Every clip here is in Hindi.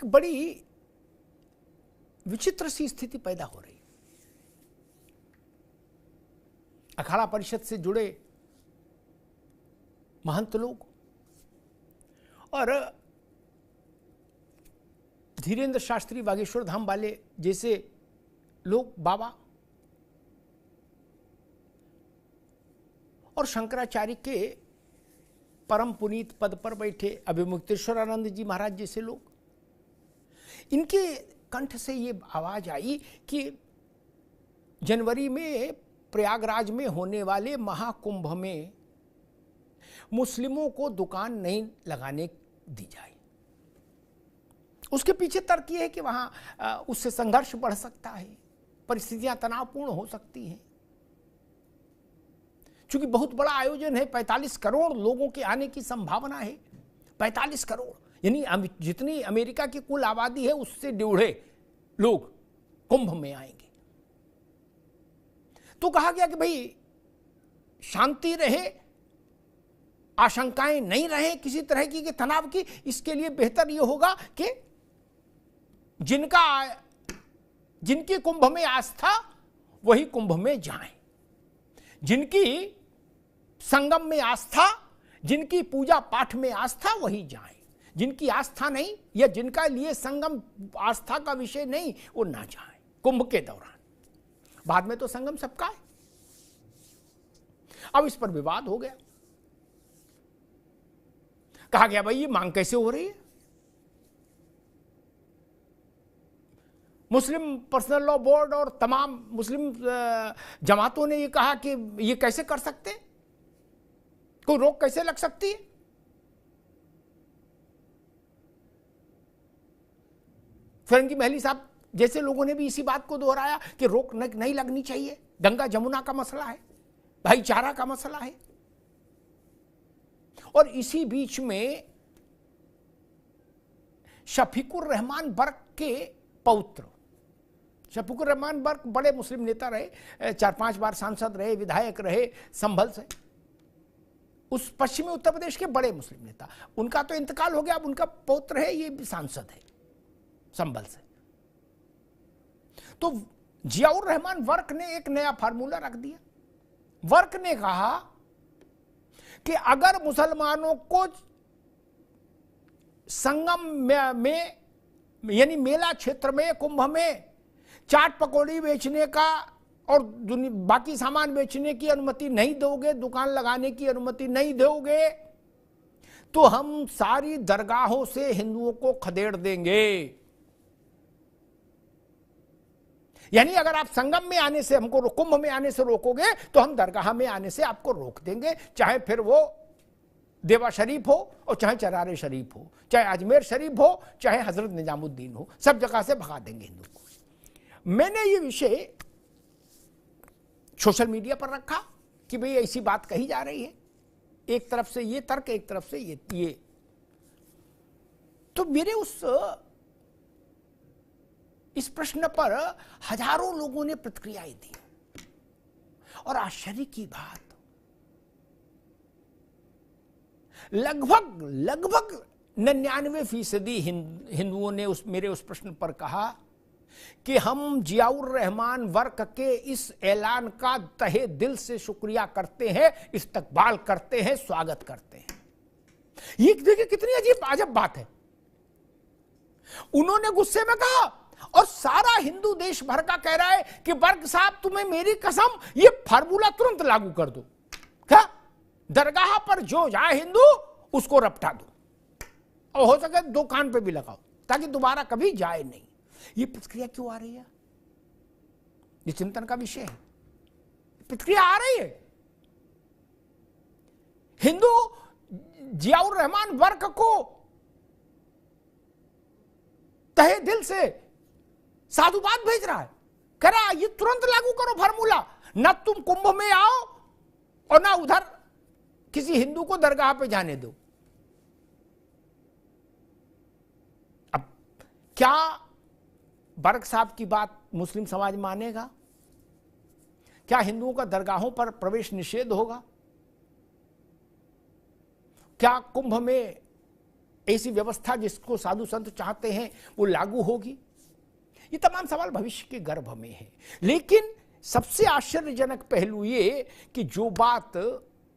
एक बड़ी विचित्र सी स्थिति पैदा हो रही। अखाड़ा परिषद से जुड़े महंत लोग और धीरेन्द्र शास्त्री बागेश्वर धाम वाले जैसे लोग, बाबा और शंकराचार्य के परम पुनीत पद पर बैठे अभिमुक्तेश्वरानंद जी महाराज जैसे लोग, इनके कंठ से ये आवाज आई कि जनवरी में प्रयागराज में होने वाले महाकुंभ में मुस्लिमों को दुकान नहीं लगाने दी जाए। उसके पीछे तर्क ये है कि वहां उससे संघर्ष बढ़ सकता है, परिस्थितियां तनावपूर्ण हो सकती हैं। चूंकि बहुत बड़ा आयोजन है, 45 करोड़ लोगों के आने की संभावना है। 45 करोड़ यानी जितनी अमेरिका की कुल आबादी है उससे 1.5 लोग कुंभ में आएंगे। तो कहा गया कि भाई शांति रहे, आशंकाएं नहीं रहे किसी तरह की कि तनाव की। इसके लिए बेहतर यह होगा कि जिनकी कुंभ में आस्था वही कुंभ में जाएं, जिनकी संगम में आस्था, जिनकी पूजा पाठ में आस्था वही जाएं, जिनकी आस्था नहीं या जिनका लिए संगम आस्था का विषय नहीं वो ना जाएं कुंभ के दौरान। बाद में तो संगम सबका है। अब इस पर विवाद हो गया। कहा गया भाई ये मांग कैसे हो रही है? मुस्लिम पर्सनल लॉ बोर्ड और तमाम मुस्लिम जमातों ने ये कहा कि ये कैसे कर सकते, कोई रोक कैसे लग सकती है? फिरंगी महली साहब जैसे लोगों ने भी इसी बात को दोहराया कि रोक नहीं लगनी चाहिए। गंगा जमुना का मसला है, भाईचारा का मसला है। और इसी बीच में शफीकुर रहमान बर्क के पौत्र, शफीकुर रहमान बर्क बड़े मुस्लिम नेता रहे, 4-5 बार सांसद रहे, विधायक रहे संभल से, उस पश्चिमी उत्तर प्रदेश के बड़े मुस्लिम नेता। उनका तो इंतकाल हो गया, अब उनका पौत्र है, ये भी सांसद है संभल से। तो जियाउर रहमान वर्क ने एक नया फार्मूला रख दिया। वर्क ने कहा कि अगर मुसलमानों को संगम में यानी मेला क्षेत्र में, कुंभ में चाट पकौड़ी बेचने का और बाकी सामान बेचने की अनुमति नहीं दोगे, दुकान लगाने की अनुमति नहीं दोगे, तो हम सारी दरगाहों से हिंदुओं को खदेड़ देंगे। यानी अगर आप संगम में आने से हमको, कुंभ में आने से रोकोगे तो हम दरगाह में आने से आपको रोक देंगे, चाहे फिर वो देवा शरीफ हो और चाहे चरारे शरीफ हो, चाहे अजमेर शरीफ हो, चाहे हजरत निजामुद्दीन हो, सब जगह से भगा देंगे हिंदू को। मैंने ये विषय सोशल मीडिया पर रखा कि भाई ऐसी बात कही जा रही है, एक तरफ से ये तर्क, एक तरफ से ये। तो मेरे इस प्रश्न पर हजारों लोगों ने प्रतिक्रियाएं दी। और आश्चर्य की बात, लगभग 99% हिंदुओं ने मेरे उस प्रश्न पर कहा कि हम जियाउर रहमान वर्क के इस ऐलान का तहे दिल से शुक्रिया करते हैं, इस्तकबाल करते हैं, स्वागत करते हैं। ये देखिए कितनी अजब बात है। उन्होंने गुस्से में कहा और सारा हिंदू देश भर का कह रहा है कि वर्क साहब तुम्हें मेरी कसम, ये फार्मूला तुरंत लागू कर दो। क्या दरगाह पर जो जाए हिंदू उसको रपटा दो, और हो सके दुकान पे भी लगाओ ताकि दोबारा कभी जाए नहीं। ये प्रतिक्रिया क्यों आ रही है? ये चिंतन का विषय है। प्रतिक्रिया आ रही है। हिंदू जियाउर रहमान वर्क को तहे दिल से साधुवाद भेज रहा है, कह रहा ये तुरंत लागू करो फार्मूला, ना तुम कुंभ में आओ और ना उधर किसी हिंदू को दरगाह पे जाने दो। अब क्या बर्क साहब की बात मुस्लिम समाज मानेगा? क्या हिंदुओं का दरगाहों पर प्रवेश निषेध होगा? क्या कुंभ में ऐसी व्यवस्था जिसको साधु संत चाहते हैं वो लागू होगी? ये तमाम सवाल भविष्य के गर्भ में है। लेकिन सबसे आश्चर्यजनक पहलू ये कि जो बात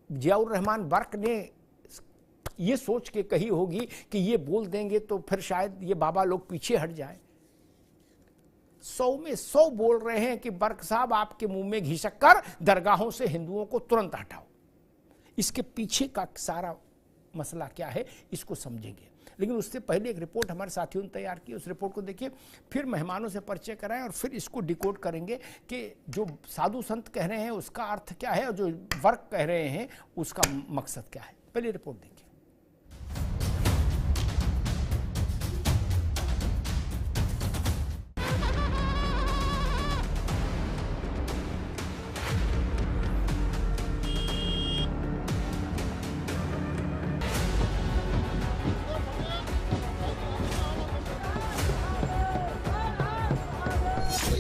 जियाउर रहमान बर्क ने ये सोच के कही होगी कि ये बोल देंगे तो फिर शायद ये बाबा लोग पीछे हट जाए, 100 में 100 बोल रहे हैं कि बर्क साहब आपके मुंह में घी शक्कर, दरगाहों से हिंदुओं को तुरंत हटाओ। इसके पीछे का सारा मसला क्या है इसको समझेंगे, लेकिन उससे पहले एक रिपोर्ट हमारे साथियों ने तैयार की, उस रिपोर्ट को देखिए, फिर मेहमानों से परिचय कराएं और फिर इसको डिकोड करेंगे कि जो साधु संत कह रहे हैं उसका अर्थ क्या है और जो वर्क कह रहे हैं उसका मकसद क्या है। पहले रिपोर्ट देखिए।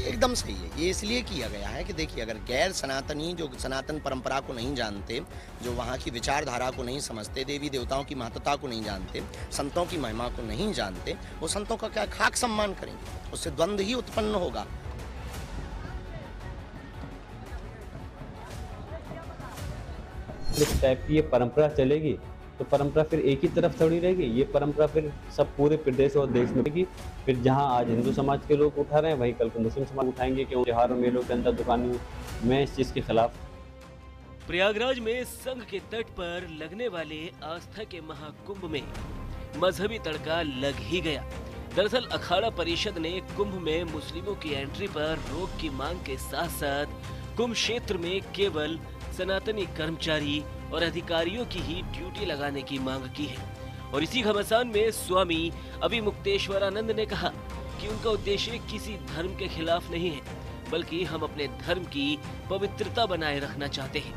एकदम सही है। ये इसलिए किया गया है कि देखिए, अगर गैर सनातनी जो सनातन परंपरा को नहीं जानते, जो वहाँ की विचारधारा को नहीं समझते, देवी देवताओं की महत्ता को नहीं जानते, संतों की महिमा को नहीं जानते, वो संतों का क्या खाक सम्मान करेंगे? उससे द्वंद्व ही उत्पन्न होगा। इस टाइप की ये परंपरा चलेगी तो परंपरा फिर एक ही तरफ थोड़ी रहेगी। ये परंपरा फिर सब पूरे प्रदेश और देश में रहेगी। फिर जहां आज हिंदू समाज के लोग उठा रहे हैं वहीं कल को मुस्लिम समाज उठाएंगे कि त्योहार और मेलों के अंदर दुकानें। मैं इस चीज़ के खिलाफ। प्रयागराज में संघ के तट पर लगने वाले आस्था के महाकुंभ में मजहबी तड़का लग ही गया। दरअसल अखाड़ा परिषद ने कुंभ में मुस्लिमों की एंट्री पर रोक की मांग के साथ साथ कुंभ क्षेत्र में केवल सनातनी कर्मचारी और अधिकारियों की ही ड्यूटी लगाने की मांग की है। और इसी घमासान में स्वामी अभिमुक्तेश्वरानंद ने कहा कि उनका उद्देश्य किसी धर्म के खिलाफ नहीं है, बल्कि हम अपने धर्म की पवित्रता बनाए रखना चाहते हैं।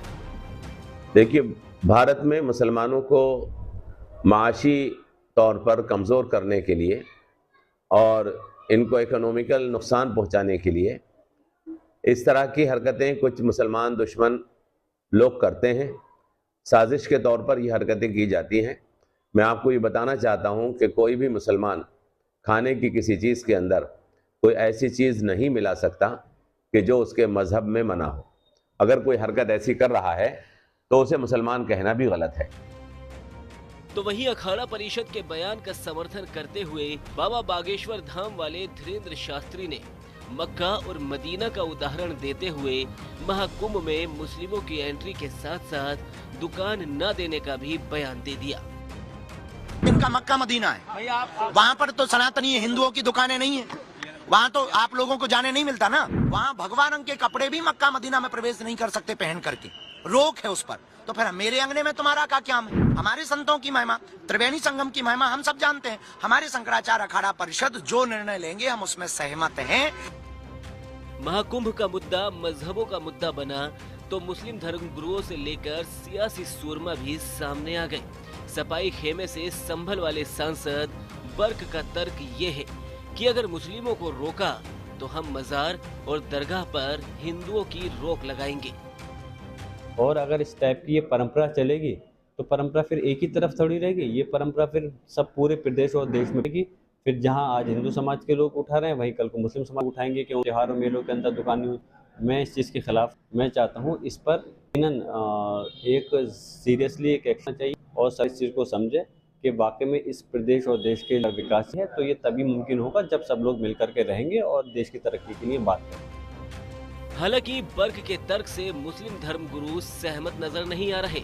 देखिए, भारत में मुसलमानों को माशी तौर पर कमज़ोर करने के लिए और इनको इकोनॉमिकल नुकसान पहुंचाने के लिए इस तरह की हरकतें कुछ मुसलमान दुश्मन लोग करते हैं। साजिश के तौर पर ये हरकतें की जाती हैं। मैं आपको ये बताना चाहता हूँ कि कोई भी मुसलमान खाने की किसी चीज़ के अंदर कोई ऐसी चीज़ नहीं मिला सकता कि जो उसके मज़हब में मना हो। अगर कोई हरकत ऐसी कर रहा है तो उसे मुसलमान कहना भी गलत है। तो वहीं अखाड़ा परिषद के बयान का समर्थन करते हुए बाबा बागेश्वर धाम वाले धीरेन्द्र शास्त्री ने मक्का और मदीना का उदाहरण देते हुए महाकुंभ में मुस्लिमों की एंट्री के साथ साथ दुकान न देने का भी बयान दे दिया। इनका मक्का मदीना है, वहाँ पर तो सनातनी हिंदुओं की दुकानें नहीं है, वहाँ तो आप लोगों को जाने नहीं मिलता ना। वहाँ भगवा रंग के कपड़े भी मक्का मदीना में प्रवेश नहीं कर सकते पहन करके, रोक है उस पर। तो फिर मेरे अंगने में तुम्हारा का क्या है? हमारे संतों की महिमा, त्रिवेणी संगम की महिमा हम सब जानते हैं। हमारे शंकराचार्य अखाड़ा परिषद जो निर्णय लेंगे हम उसमें सहमत हैं। महाकुंभ का मुद्दा मजहबों का मुद्दा बना तो मुस्लिम धर्म गुरुओं से लेकर सियासी सूरमा भी सामने आ गए। सपाई खेमे से संभल वाले सांसद बर्क का तर्क ये है कि अगर मुस्लिमों को रोका तो हम मजार और दरगाह पर हिंदुओं की रोक लगाएंगे। और अगर इस टाइप की ये परंपरा चलेगी तो परंपरा फिर एक ही तरफ थोड़ी रहेगी। ये परंपरा फिर सब पूरे प्रदेश और देश में रहेगी। फिर जहां आज हिंदू समाज के लोग उठा रहे हैं वहीं कल को मुस्लिम समाज उठाएंगे कि त्योहार और मेलों के अंदर दुकानें। मैं इस चीज़ के खिलाफ। मैं चाहता हूं इस पर एक सीरियसली एक एक्शन चाहिए और सब इस चीज़ को समझे कि वाकई में इस प्रदेश और देश के विकास है। तो ये तभी मुमकिन होगा जब सब लोग मिलकर के रहेंगे और देश की तरक्की के लिए बात करेंगे। हालांकि बर्क के तर्क से मुस्लिम धर्म गुरु सहमत नजर नहीं आ रहे।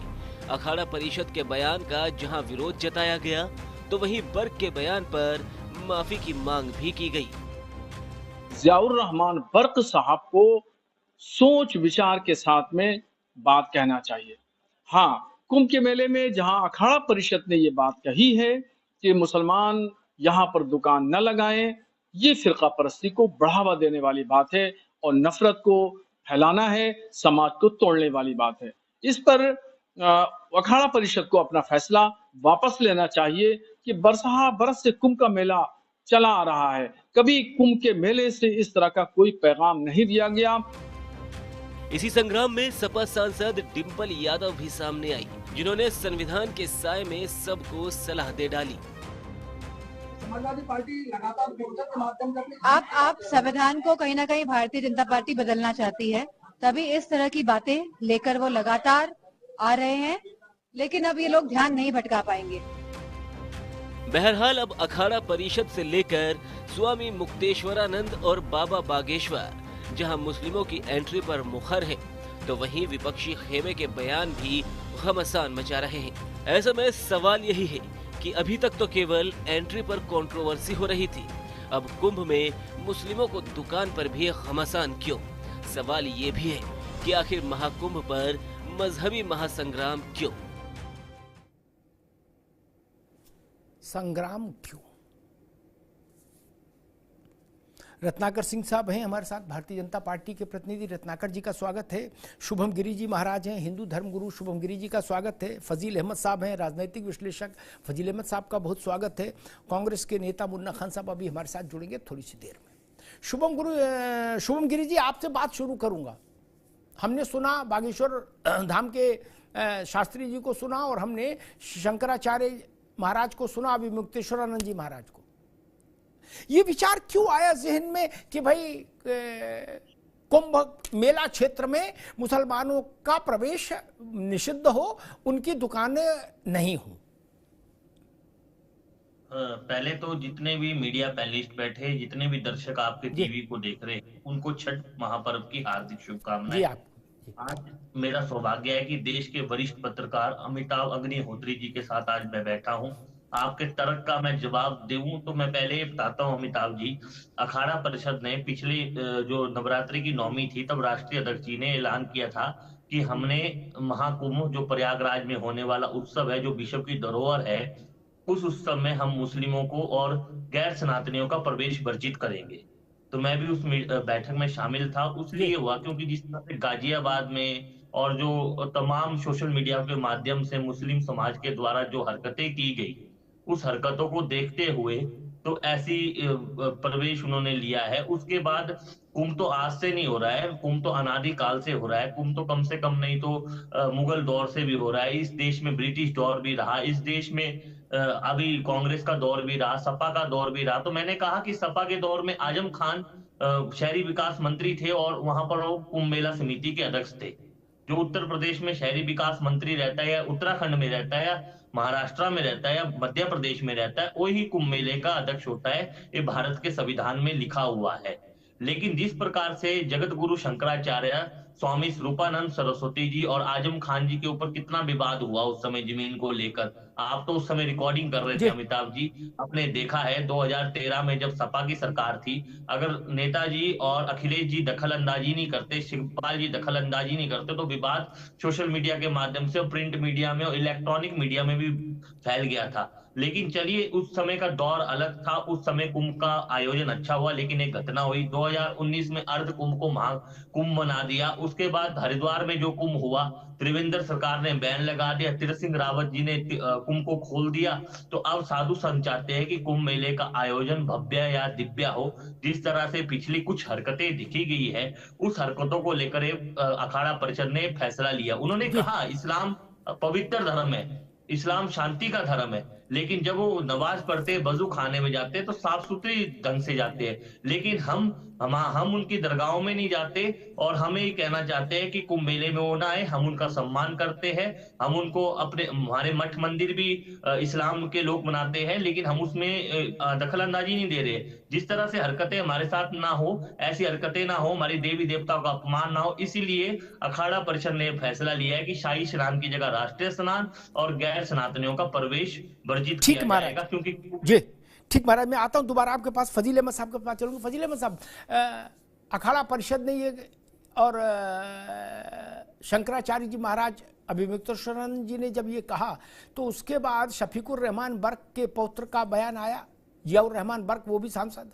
अखाड़ा परिषद के बयान का जहां विरोध जताया गया तो वहीं बर्क के बयान पर माफी की मांग भी की गई। जियाउर रहमान बर्क साहब को सोच विचार के साथ में बात कहना चाहिए। हाँ, कुंभ के मेले में जहां अखाड़ा परिषद ने ये बात कही है कि मुसलमान यहाँ पर दुकान न लगाएं, ये फिरका परस्ती को बढ़ावा देने वाली बात है और नफरत को फैलाना है, समाज को तोड़ने वाली बात है। इस पर अखाड़ा परिषद को अपना फैसला वापस लेना चाहिए कि बरस से कुंभ का मेला चला आ रहा है। कभी कुंभ के मेले से इस तरह का कोई पैगाम नहीं दिया गया। इसी संग्राम में सपा सांसद डिंपल यादव भी सामने आई, जिन्होंने संविधान के साए में सबको सलाह दे डाली। समाजवादी पार्टी लगातार मोर्चा के माध्यम से आप संविधान को कहीं ना कहीं भारतीय जनता पार्टी बदलना चाहती है, तभी इस तरह की बातें लेकर वो लगातार आ रहे हैं, लेकिन अब ये लोग ध्यान नहीं भटका पाएंगे। बहरहाल अब अखाड़ा परिषद से लेकर स्वामी मुक्तेश्वरानंद और बाबा बागेश्वर जहां मुस्लिमों की एंट्री पर मुखर है, तो वहीं विपक्षी खेमे के बयान भी घमासान मचा रहे हैं। ऐसे में सवाल यही है कि अभी तक तो केवल एंट्री पर कंट्रोवर्सी हो रही थी, अब कुंभ में मुस्लिमों को दुकान पर भी घमासान क्यों? सवाल ये भी है कि आखिर महाकुंभ पर मजहबी महासंग्राम क्यों? संग्राम क्यों? रत्नाकर सिंह साहब हैं हमारे साथ, भारतीय जनता पार्टी के प्रतिनिधि। रत्नाकर जी का स्वागत है। शुभम गिरी जी महाराज हैं, हिंदू धर्म गुरु, शुभम गिरी जी का स्वागत है। फजील अहमद साहब हैं, राजनीतिक विश्लेषक, फजील अहमद साहब का बहुत स्वागत है। कांग्रेस के नेता मुन्ना खान साहब अभी हमारे साथ जुड़ेंगे थोड़ी सी देर में। शुभम गिरी जी, आपसे बात शुरू करूंगा। हमने सुना बागेश्वर धाम के शास्त्री जी को सुना, और हमने शंकराचार्य महाराज को सुना, अभी मुक्तेश्वरानंद जी महाराज को। ये विचार क्यों आया जहन में कि भाई कुंभ मेला क्षेत्र में मुसलमानों का प्रवेश निषिद्ध हो, उनकी दुकानें नहीं हो? पहले तो जितने भी मीडिया पैनलिस्ट बैठे, जितने भी दर्शक आपके टीवी को देख रहे हैं, उनको छठ महापर्व की हार्दिक शुभकामनाएं। आज मेरा सौभाग्य है कि देश के वरिष्ठ पत्रकार अमिताभ अग्निहोत्री जी के साथ आज मैं बैठा हूं। आपके तर्क का मैं जवाब दूं तो मैं पहले ये बताता हूं अमिताभ जी, अखाड़ा परिषद ने पिछले जो नवरात्रि की नवमी थी, तब राष्ट्रीय अध्यक्ष जी ने ऐलान किया था कि हमने महाकुंभ जो प्रयागराज में होने वाला उत्सव है, जो विश्व की धरोहर है, उस उत्सव में हम मुस्लिमों को और गैर सनातनियों का प्रवेश वर्जित करेंगे। तो मैं भी उस बैठक में शामिल था। उसलिए हुआ क्योंकि जिस तरह से गाजियाबाद में और जो तमाम सोशल मीडिया के माध्यम से मुस्लिम समाज के द्वारा जो हरकतें की गई, उस हरकतों को देखते हुए तो ऐसी प्रवेश उन्होंने लिया है। उसके बाद कुंभ तो आज से नहीं हो रहा है, कुंभ तो अनादि काल से हो रहा है। कुंभ तो कम से कम नहीं तो मुगल दौर से भी हो रहा है। इस देश में ब्रिटिश दौर भी रहा, इस देश में अभी कांग्रेस का दौर भी रहा, सपा का दौर भी रहा। तो मैंने कहा कि सपा के दौर में आजम खान शहरी विकास मंत्री थे और वहां पर वो कुंभ मेला समिति के अध्यक्ष थे। जो उत्तर प्रदेश में शहरी विकास मंत्री रहता है, या उत्तराखंड में रहता है, या महाराष्ट्र में रहता है, या मध्य प्रदेश में रहता है, वही कुंभ मेले का अध्यक्ष होता है। ये भारत के संविधान में लिखा हुआ है। लेकिन जिस प्रकार से जगत गुरु शंकराचार्य, स्वामी स्वरूपानंद सरस्वती जी और आजम खान जी के ऊपर कितना विवाद हुआ उस समय जमीन को लेकर, आप तो उस समय रिकॉर्डिंग कर रहे थे अमिताभ जी, आपने देखा है 2013 में जब सपा की सरकार थी, अगर नेताजी और अखिलेश जी दखल अंदाजी नहीं करते, शिवपाल जी दखल अंदाजी नहीं करते, तो विवाद सोशल मीडिया के माध्यम से, प्रिंट मीडिया में और इलेक्ट्रॉनिक मीडिया में भी फैल गया था। लेकिन चलिए, उस समय का दौर अलग था, उस समय कुंभ का आयोजन अच्छा हुआ। लेकिन एक घटना हुई 2019 में, अर्ध कुंभ को महाकुंभ बना दिया। उसके बाद हरिद्वार में जो कुंभ हुआ, त्रिवेंद्र सरकार ने बैन लगा दिया, तीरथ सिंह रावत जी ने कुंभ को खोल दिया। तो अब साधु संत चाहते हैं कि कुंभ मेले का आयोजन भव्य या दिव्य हो। जिस तरह से पिछली कुछ हरकतें दिखी गई है, उस हरकतों को लेकर अखाड़ा परिषद ने फैसला लिया। उन्होंने कहा इस्लाम पवित्र धर्म है, इस्लाम शांति का धर्म है, लेकिन जब वो नमाज पढ़ते, वजू खाने में जाते तो साफ सुथरे ढंग से जाते हैं। लेकिन हम उनकी दरगाहों में नहीं जाते, और हमें ये कहना चाहते हैं कि कुंभ मेले में वो ना आए। हम उनका सम्मान करते हैं, हम उनको हमारे मठ मंदिर भी इस्लाम के लोग बनाते हैं, लेकिन हम उसमें दखल अंदाजी नहीं दे रहे। जिस तरह से हरकतें हमारे साथ ना हो, ऐसी हरकतें ना हो, हमारी देवी देवताओं का अपमान ना हो, इसीलिए अखाड़ा परिषद ने फैसला लिया है कि शाही स्नान की जगह राष्ट्रीय स्नान और गैर सनातनियों का प्रवेश वर्जित किया जाएगा। क्योंकि जी ठीक महाराज, मैं आता हूं दोबारा आपके पास, फजील अहमद साहब के पास चलूंगा। फजील अहमद साहब, अखाड़ा परिषद ने ये और शंकराचार्य जी महाराज, अभिमुक्तेश्वरानंद जी ने जब ये कहा, तो उसके बाद शफीकुर रहमान बर्क के पौत्र का बयान आया, जियाउर रहमान बर्क, वो भी सांसद।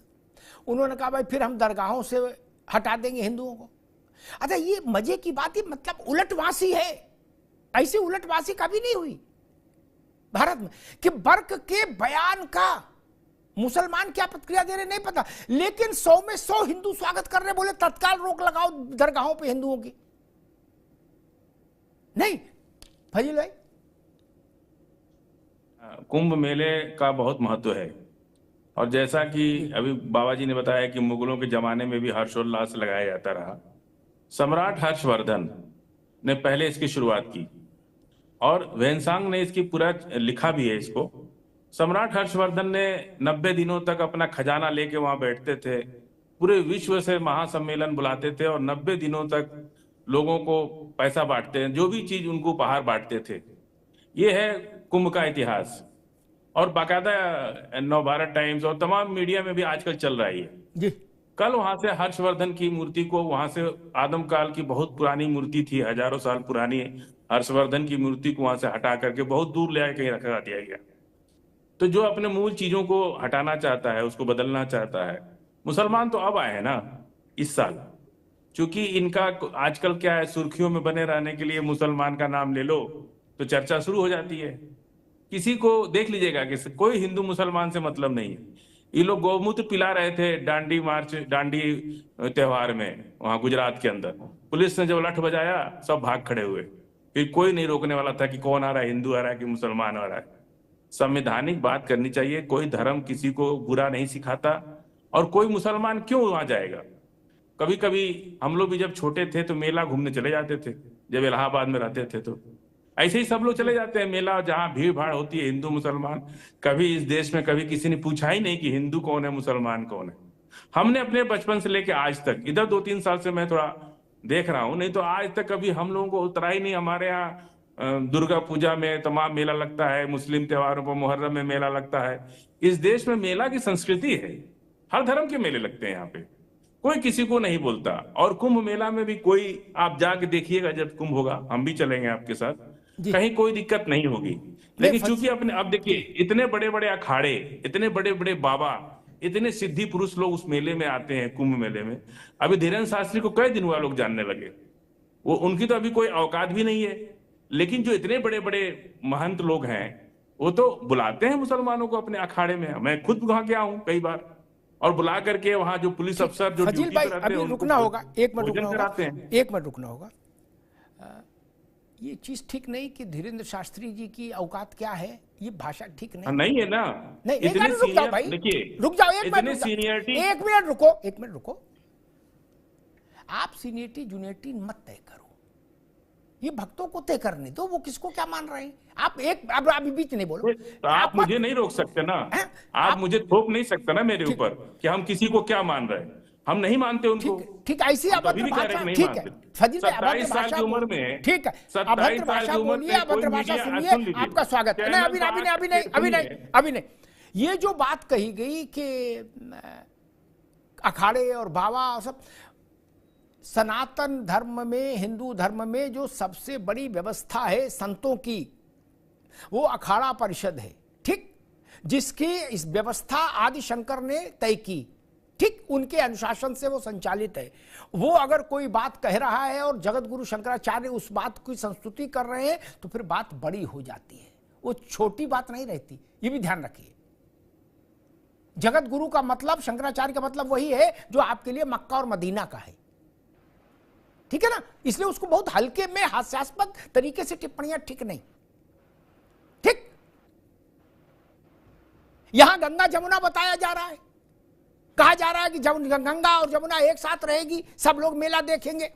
उन्होंने कहा भाई फिर हम दरगाहों से हटा देंगे हिंदुओं को। अच्छा, ये मजे की बात है, मतलब उलटवासी है। ऐसी उलटवासी कभी नहीं हुई भारत में कि बर्क के बयान का मुसलमान क्या प्रतिक्रिया दे रहे नहीं पता, लेकिन 100 में 100 हिंदू स्वागत कर रहे, बोले तत्काल रोक लगाओ दरगाहों पे हिंदुओं की। नहीं फजील भाई, कुंभ मेले का बहुत महत्व है। और जैसा कि अभी बाबा जी ने बताया कि मुगलों के जमाने में भी हर्षोल्लास लगाया जाता रहा, सम्राट हर्षवर्धन ने पहले इसकी शुरुआत की और वेनसांग ने इसकी पूरा लिखा भी है इसको। सम्राट हर्षवर्धन ने 90 दिनों तक अपना खजाना लेके वहां बैठते थे, पूरे विश्व से महासम्मेलन बुलाते थे और 90 दिनों तक लोगों को पैसा बांटते हैं, जो भी चीज उनको उपहार बांटते थे। ये है कुंभ का इतिहास और बाकायदा नवभारत टाइम्स और तमाम मीडिया में भी आजकल चल रहा है जी। कल वहां से हर्षवर्धन की मूर्ति को, वहां से आदम काल की बहुत पुरानी मूर्ति थी, हजारों साल पुरानी हर्षवर्धन की मूर्ति को वहां से हटा करके बहुत दूर ले आके रखा दिया गया। तो जो अपने मूल चीजों को हटाना चाहता है, उसको बदलना चाहता है, मुसलमान तो अब आए हैं ना इस साल, क्योंकि इनका आजकल क्या है, सुर्खियों में बने रहने के लिए मुसलमान का नाम ले लो तो चर्चा शुरू हो जाती है। किसी को देख लीजिएगा कि कोई हिंदू मुसलमान से मतलब नहीं है। ये लोग गौमूत्र पिला रहे थे डांडी मार्च, डांडी त्योहार में वहां गुजरात के अंदर, पुलिस ने जब लठ बजाया सब भाग खड़े हुए, फिर कोई नहीं रोकने वाला था कि कौन आ रहा है, हिंदू आ रहा है कि मुसलमान आ रहा है। संवैधानिक बात करनी चाहिए, कोई धर्म किसी को बुरा नहीं सिखाता और कोई मुसलमान क्यों वहां जाएगा। कभी कभी हम लोग भी जब छोटे थे तो मेला घूमने चले जाते थे, जब इलाहाबाद में रहते थे तो ऐसे ही सब लोग चले जाते हैं मेला, जहां भीड़ भाड़ होती है, हिंदू मुसलमान। कभी इस देश में कभी किसी ने पूछा ही नहीं कि हिंदू कौन है मुसलमान कौन है। हमने अपने बचपन से लेकर आज तक, इधर 2-3 साल से मैं थोड़ा देख रहा हूं, नहीं तो आज तक कभी हम लोगों को उतरा ही नहीं। हमारे यहाँ दुर्गा पूजा में तमाम मेला लगता है, मुस्लिम त्योहारों पर मुहर्रम में मेला लगता है। इस देश में मेला की संस्कृति है, हर धर्म के मेले लगते हैं यहाँ पे, कोई किसी को नहीं बोलता। और कुंभ मेला में भी कोई, आप जाके देखिएगा जब कुंभ होगा, हम भी चलेंगे आपके साथ, कहीं कोई दिक्कत नहीं होगी। लेकिन चूंकि अपने, अब देखिए इतने बड़े बड़े अखाड़े, इतने बड़े बड़े बाबा, इतने सिद्धि पुरुष लोग उस मेले में आते हैं, कुंभ मेले में। अभी धीरेन्द्र शास्त्री को कई दिन हुआ लोग जानने लगे, वो उनकी तो अभी कोई औकात भी नहीं है, लेकिन जो इतने बड़े बड़े महंत लोग हैं वो तो बुलाते हैं मुसलमानों को अपने अखाड़े में। मैं खुद वहां गया हूं कई बार, और बुला करके वहां जो पुलिस अफसर जो ड्यूटी पे रहते हैं, रुकना होगा, एक मिनट रुकना होगा। ये चीज ठीक नहीं कि धीरेन्द्र शास्त्री जी की औकात क्या है, ये भाषा ठीक नहीं है ना। नहीं, रुक जाओ भाई, रुक जाओ एक मिनट रुको। आप सीनियरिटी जूनियरिटी मत तय करो, ये भक्तों को तय करने दो, वो किसको क्या मान रहे हैं। आप अब अभी बीच नहीं बोलो, तो आप मुझे नहीं रोक सकते ना, आप मुझे थोप नहीं सकते ना मेरे ऊपर कि हम किसी को क्या मान रहे हैं। हम नहीं मानते उनको, ठीक ऐसी अभद्र भाषा, ठीक है फजील भाई, 27 साल की उम्र में, ठीक है, अभद्र भाषा बोलिए, अभद्र भाषा सुनिए, आपका स्वागत है। अभी नहीं, ये जो बात कही गई कि अखाड़े और बाबा और सब, सनातन धर्म में, हिंदू धर्म में जो सबसे बड़ी व्यवस्था है संतों की, वो अखाड़ा परिषद है, ठीक, जिसकी इस व्यवस्था आदि शंकर ने तय की, ठीक, उनके अनुशासन से वो संचालित है। वो अगर कोई बात कह रहा है और जगत गुरु शंकराचार्य उस बात की संस्तुति कर रहे हैं तो फिर बात बड़ी हो जाती है, वो छोटी बात नहीं रहती, ये भी ध्यान रखिए। जगत गुरु का मतलब, शंकराचार्य का मतलब वही है जो आपके लिए मक्का और मदीना का है, ठीक है ना। इसलिए उसको बहुत हल्के में हास्यास्पद तरीके से टिप्पणियां ठीक नहीं, ठीक। यहां गंगा जमुना बताया जा रहा है, कहा जा रहा है कि गंगा और जमुना एक साथ रहेगी, सब लोग मेला देखेंगे।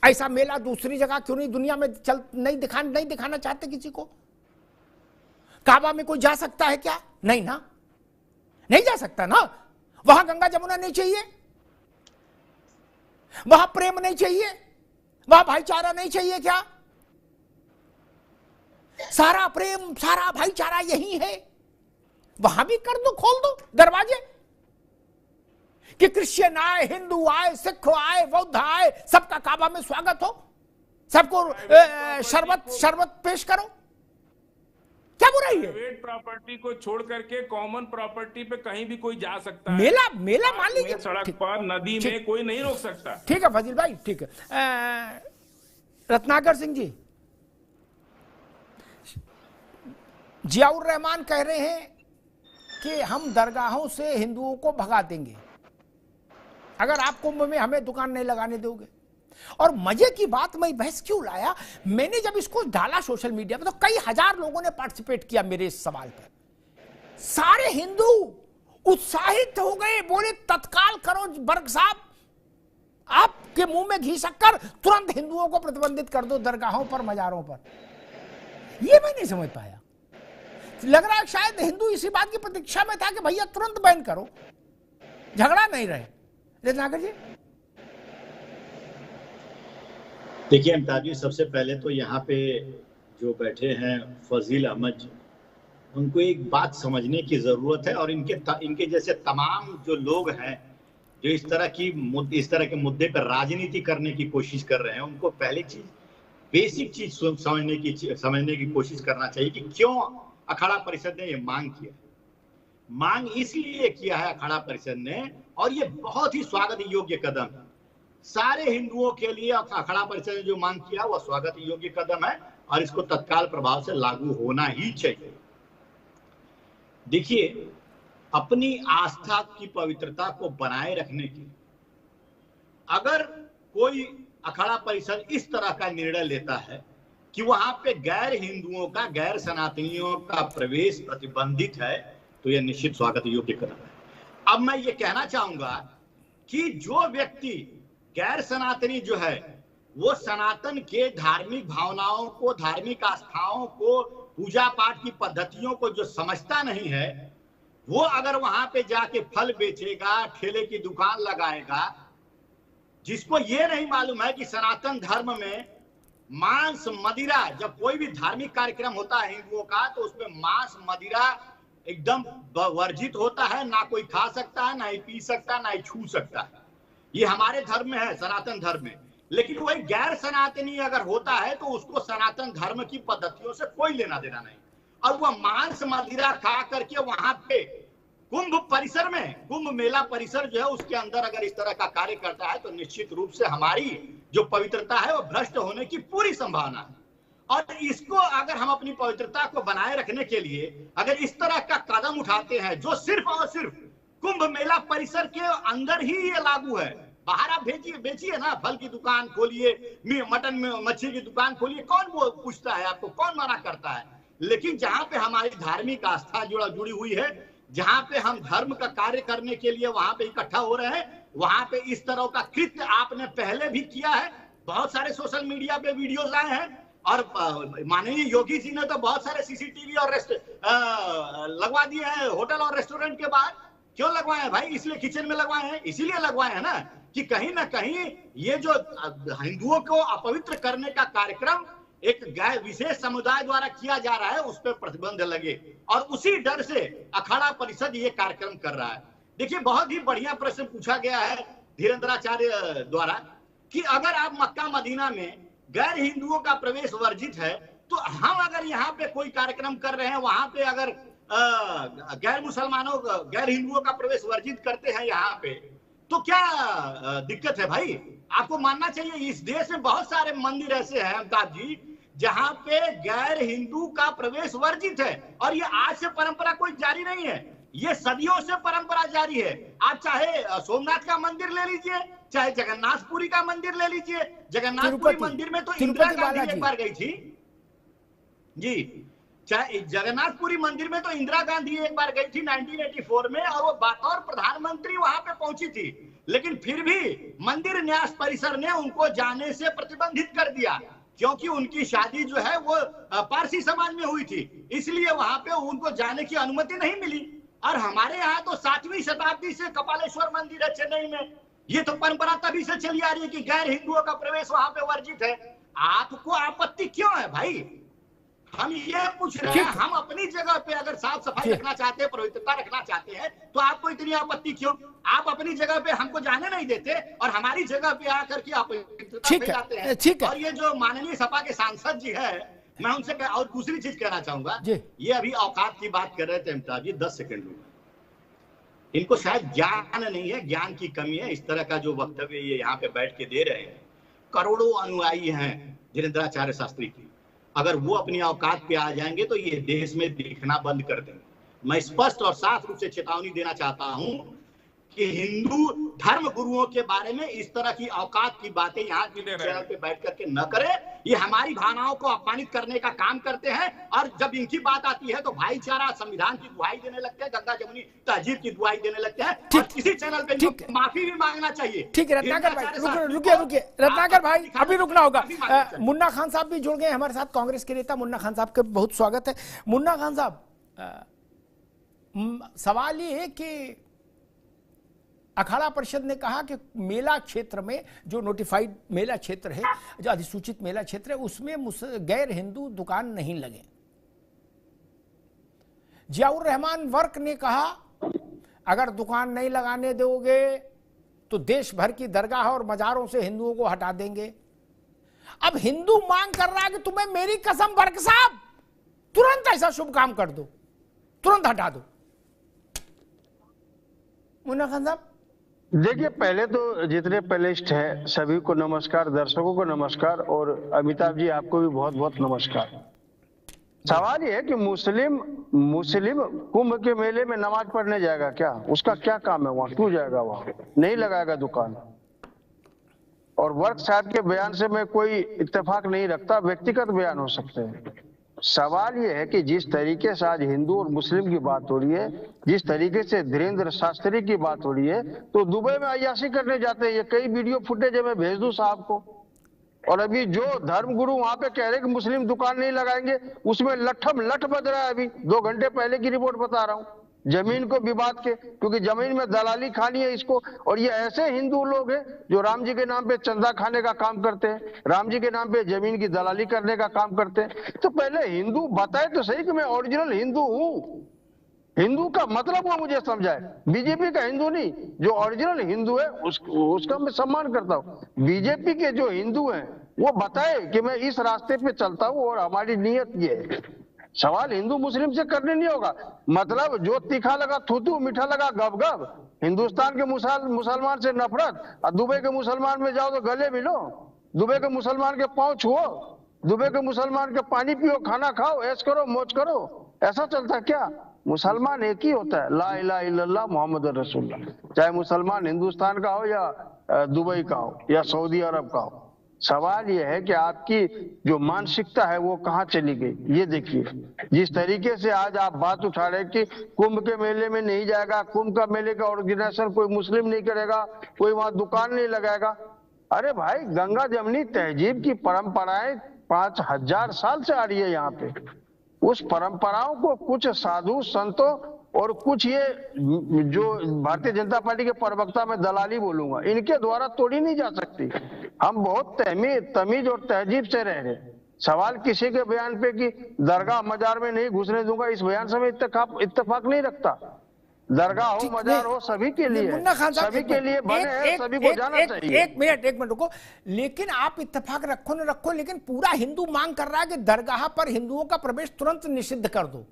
ऐसा मेला दूसरी जगह क्यों नहीं दुनिया में नहीं दिखाना चाहते किसी को। काबा में कोई जा सकता है क्या? नहीं ना, नहीं जा सकता ना। वहां गंगा जमुना नहीं चाहिए, वहां प्रेम नहीं चाहिए, वहां भाईचारा नहीं चाहिए क्या? सारा प्रेम, सारा भाईचारा यही है। वहां भी कर दो, खोल दो दरवाजे, कि क्रिश्चियन आए, हिंदू आए, सिख आए, बौद्ध आए, सबका काबा में स्वागत हो, सबको शरबत पेश करो, क्या बुराई है? प्राइवेट प्रॉपर्टी को छोड़ करके कॉमन प्रॉपर्टी पे कहीं भी कोई जा सकता है। मेला मान लीजिए, सड़क पर, नदी में कोई नहीं रोक सकता। ठीक है फजील भाई, ठीक है। रत्नाकर सिंह जी, जियाउर रहमान कह रहे हैं कि हम दरगाहों से हिंदुओं को भगा देंगे अगर आप कुंभ में हमें दुकान नहीं लगाने दोगे। और मजे की बात, मैं बहस क्यों लाया, मैंने जब इसको डाला सोशल मीडिया पर तो कई हजार लोगों ने पार्टिसिपेट किया मेरे इस सवाल पर। सारे हिंदू उत्साहित हो गए, बोले तत्काल करो बर्ग साहब, आपके मुंह में घी शक्कर, तुरंत हिंदुओं को प्रतिबंधित कर दो दरगाहों पर, मजारों पर। ये मैं नहीं समझ पाया। लग रहा है शायद हिंदू इसी बात की प्रतीक्षा में था कि भैया तुरंत बैन करो, झगड़ा नहीं रहे। रत्नाकर जी देखिए अमिताभ जी, सबसे पहले तो यहाँ पे जो बैठे हैं फजील अहमद जी, उनको एक बात समझने की जरूरत है, और इनके जैसे तमाम जो लोग हैं जो इस तरह के मुद्दे पर राजनीति करने की कोशिश कर रहे हैं, उनको पहली चीज, बेसिक चीज समझने की कोशिश करना चाहिए कि क्यों अखाड़ा परिषद ने ये मांग किया। मांग इसलिए किया है अखाड़ा परिषद ने, और ये बहुत ही स्वागत योग्य कदम है सारे हिंदुओं के लिए। अखाड़ा परिषद ने जो मांग किया वह स्वागत योग्य कदम है, और इसको तत्काल प्रभाव से लागू होना ही चाहिए। देखिए, अपनी आस्था की पवित्रता को बनाए रखने के, अगर कोई अखाड़ा परिषद इस तरह का निर्णय लेता है कि वहां पे गैर हिंदुओं का, गैर सनातनियों का प्रवेश प्रतिबंधित है, तो यह निश्चित स्वागत योग्य कदम है। अब मैं ये कहना चाहूंगा कि जो व्यक्ति गैर सनातनी जो है, वो सनातन के धार्मिक भावनाओं को, धार्मिक आस्थाओं को, पूजा पाठ की पद्धतियों को जो समझता नहीं है, वो अगर वहां पे जाके फल बेचेगा, ठेले की दुकान लगाएगा, जिसको ये नहीं मालूम है कि सनातन धर्म में मांस मदिरा, जब कोई भी धार्मिक कार्यक्रम होता है हिंदुओं का, तो उसमें मांस मदिरा एकदम वर्जित होता है, ना कोई खा सकता है, ना ही पी सकता, ना ही छू सकता है। ये हमारे धर्म में है, सनातन धर्म में। लेकिन वही गैर सनातनी अगर होता है तो उसको सनातन धर्म की पद्धतियों से कोई लेना देना नहीं, और वह मांस मदिरा खा करके वहां पे कुंभ परिसर में, कुंभ मेला परिसर जो है उसके अंदर अगर इस तरह का कार्य करता है, तो निश्चित रूप से हमारी जो पवित्रता है वो भ्रष्ट होने की पूरी संभावना है। और इसको अगर हम अपनी पवित्रता को बनाए रखने के लिए अगर इस तरह का कदम उठाते हैं, जो सिर्फ और सिर्फ कुंभ मेला परिसर के अंदर ही ये लागू है, बाहर आप बेचिए ना, फल की दुकान खोलिए, मटन में मच्छी की दुकान खोलिए, कौन वो पूछता है आपको, कौन मना करता है। लेकिन जहां पे हमारी धार्मिक आस्था जुड़ी हुई है, जहां पे हम धर्म का कार्य करने के लिए वहां पे इकट्ठा हो रहे हैं, वहां पे इस तरह का कृत्य आपने पहले भी किया है। बहुत सारे सोशल मीडिया पे वीडियोस आए हैं, और माननीय योगी जी ने तो बहुत सारे सीसीटीवी और लगवा दिए हैं होटल और रेस्टोरेंट के बाहर। क्यों लगवाए हैं भाई? इसलिए किचन में लगवाए हैं, इसीलिए लगवाए हैं ना कि कहीं ना कहीं ये जो हिंदुओं को अपवित्र करने का कार्यक्रम एक विशेष समुदाय द्वारा किया जा रहा है, उस पर प्रतिबंध लगे, और उसी डर से अखाड़ा परिषद ये कार्यक्रम कर रहा है। देखिए, बहुत ही बढ़िया प्रश्न पूछा गया है धीरेन्द्राचार्य द्वारा कि अगर आप मक्का मदीना में गैर हिंदुओं का प्रवेश वर्जित है, तो हम अगर यहाँ पे कोई कार्यक्रम कर रहे हैं, वहां पे अगर गैर मुसलमानों, गैर हिंदुओं का प्रवेश वर्जित करते हैं यहाँ पे, तो क्या दिक्कत है भाई? आपको मानना चाहिए इस देश में बहुत सारे मंदिर ऐसे हैं अमिताभ जी, जहां पे गैर हिंदू का प्रवेश वर्जित है, और ये आज से परंपरा कोई जारी नहीं है, ये सदियों से परंपरा जारी है। आप चाहे सोमनाथ का मंदिर ले लीजिए, चाहे जगन्नाथपुरी का मंदिर ले लीजिए। जगन्नाथपुरी मंदिर में तो इंदिरा गांधी एक बार गई थी जी, चाहे जगन्नाथपुरी मंदिर में तो इंदिरा गांधी एक बार गई थी 1984 में, और वो बतौर प्रधानमंत्री वहां पे पहुंची थी, लेकिन फिर भी मंदिर न्यास परिसर ने उनको जाने से प्रतिबंधित कर दिया, क्योंकि उनकी शादी जो है वो पारसी समाज में हुई थी, इसलिए वहां पे उनको जाने की अनुमति नहीं मिली। और हमारे यहाँ तो 7वीं शताब्दी से कपालेश्वर मंदिर है चेन्नई में, ये तो परंपरा तभी से चली आ रही है कि गैर हिंदुओं का प्रवेश वहां पे वर्जित है। आपको आपत्ति क्यों है भाई? हम ये पूछ रहे हैं, हम अपनी जगह पे अगर साफ सफाई रखना चाहते हैं, पवित्रता रखना चाहते हैं, तो आपको इतनी आपत्ति क्यों? आप अपनी जगह पे हमको जाने नहीं देते और हमारी जगह पे आकर के अपवित्रता फैलाते हैं। और ये जो माननीय सपा के सांसद जी है, मैं उनसे और दूसरी चीज कहना चाहूंगा, ये अभी औकात की बात कर रहे थे अमिताभ जी, 10 सेकंड में, इनको शायद ज्ञान नहीं है, ज्ञान की कमी है। इस तरह का जो वक्तव्य ये यहाँ पे बैठ के दे रहे हैं, करोड़ों अनुयायी हैं धीरेन्द्राचार्य शास्त्री की, अगर वो अपनी औकात पे आ जाएंगे तो ये देश में दिखना बंद कर देंगे। मैं स्पष्ट और साफ रूप से चेतावनी देना चाहता हूं कि हिंदू धर्म गुरुओं के बारे में इस तरह की औकात की बातें यहाँ चैनल पे बैठ करके न करे। ये हमारी भावनाओं को अपमानित करने का काम करते हैं, और जब इनकी बात आती है तो भाईचारा, संविधान की दुहाई देने लगते हैं, गंगा जमुनी तहजीब की दुहाई देने लगते हैं। और किसी चैनल पे माफी भी मांगना चाहिए। ठीक है रत्नाकर भाई, रुकिए रत्नाकर भाई, अभी रुकना होगा। मुन्ना खान साहब भी जुड़ गए हमारे साथ, कांग्रेस के नेता मुन्ना खान साहब का बहुत स्वागत है। मुन्ना खान साहब, सवाल ये है कि अखाड़ा परिषद ने कहा कि मेला क्षेत्र में, जो नोटिफाइड मेला क्षेत्र है, जो अधिसूचित मेला क्षेत्र है, उसमें गैर हिंदू दुकान नहीं लगे। जियाउर रहमान वर्क ने कहा अगर दुकान नहीं लगाने दोगे तो देश भर की दरगाह और मजारों से हिंदुओं को हटा देंगे। अब हिंदू मांग कर रहा है कि तुम्हें मेरी कसम वर्क साहब तुरंत ऐसा शुभ काम कर दो, तुरंत हटा दो। मुन्ना खान साहब, देखिए, पहले तो जितने पैनलिस्ट हैं सभी को नमस्कार, दर्शकों को नमस्कार, और अमिताभ जी आपको भी बहुत बहुत नमस्कार। सवाल ये है कि मुस्लिम कुंभ के मेले में नमाज पढ़ने जाएगा क्या? उसका क्या काम है वहां? क्यों जाएगा वहां? नहीं लगाएगा दुकान। और वर्क साहब के बयान से मैं कोई इत्तेफाक नहीं रखता, व्यक्तिगत बयान हो सकते हैं। सवाल ये है कि जिस तरीके से आज हिंदू और मुस्लिम की बात हो रही है, जिस तरीके से धीरेन्द्र शास्त्री की बात हो रही है, तो दुबई में अय्याशी करने जाते हैं। ये कई वीडियो फुटेज है, मैं भेज दूं साहब को। और अभी जो धर्मगुरु वहां पे कह रहे कि मुस्लिम दुकान नहीं लगाएंगे, उसमें लठम लठ बज रहा है। अभी 2 घंटे पहले की रिपोर्ट बता रहा हूं, जमीन को विवाद के, क्योंकि जमीन में दलाली खानी है इसको। और ये ऐसे हिंदू लोग हैं जो राम जी के नाम पे चंदा खाने का काम करते हैं, राम जी के नाम पे जमीन की दलाली करने का काम करते हैं। तो पहले हिंदू बताए तो सही कि मैं ओरिजिनल हिंदू हूं। हिंदू का मतलब वो मुझे समझाए, बीजेपी का हिंदू नहीं। जो ओरिजिनल हिंदू है उसका मैं सम्मान करता हूँ। बीजेपी के जो हिंदू हैं वो बताए कि मैं इस रास्ते पे चलता हूँ और हमारी नीयत ये है। सवाल हिंदू मुस्लिम से करने नहीं होगा। मतलब जो तीखा लगा थूथू, मीठा लगा गब-गब। हिंदुस्तान के मुसलमान से नफरत, और दुबई के मुसलमान में जाओ तो गले मिलो, दुबई के मुसलमान के पांव छुओ, दुबई के मुसलमान के पानी पियो, खाना खाओ, ऐश करो, मौज करो। ऐसा चलता क्या? मुसलमान एक ही होता है, ला इलाहा इल्लल्लाह मोहम्मद रसूलुल्लाह। चाहे मुसलमान हिंदुस्तान का हो या दुबई का हो या सऊदी अरब का हो। सवाल यह है कि आपकी जो मानसिकता है वो कहाँ चली गई। ये देखिए, जिस तरीके से आज आप बात उठा रहे कि कुंभ के मेले में नहीं जाएगा, कुंभ का मेले का ऑर्गेनाइजेशन कोई मुस्लिम नहीं करेगा, कोई वहां दुकान नहीं लगाएगा। अरे भाई, गंगा जमुनी तहजीब की परंपराएं 5000 साल से आ रही है यहाँ पे। उस परंपराओं को कुछ साधु संतों और कुछ ये जो भारतीय जनता पार्टी के प्रवक्ता में दलाली बोलूंगा, इनके द्वारा तोड़ी नहीं जा सकती। हम बहुत तमीज और तहजीब से रह रहे। सवाल किसी के बयान पे कि दरगाह मजार में नहीं घुसने दूंगा, इस बयान से मैं इत्तेफाक नहीं रखता। दरगाह हो, मजार हो, सभी के लिए, सभी के लिए बने हैं, सभी को जाना चाहिए। एक मिनट रुको। लेकिन आप इत्तेफाक रखो न रखो, लेकिन पूरा हिंदू मांग कर रहा है कि दरगाह पर हिंदुओं का प्रवेश तुरंत निषिद्ध कर दो।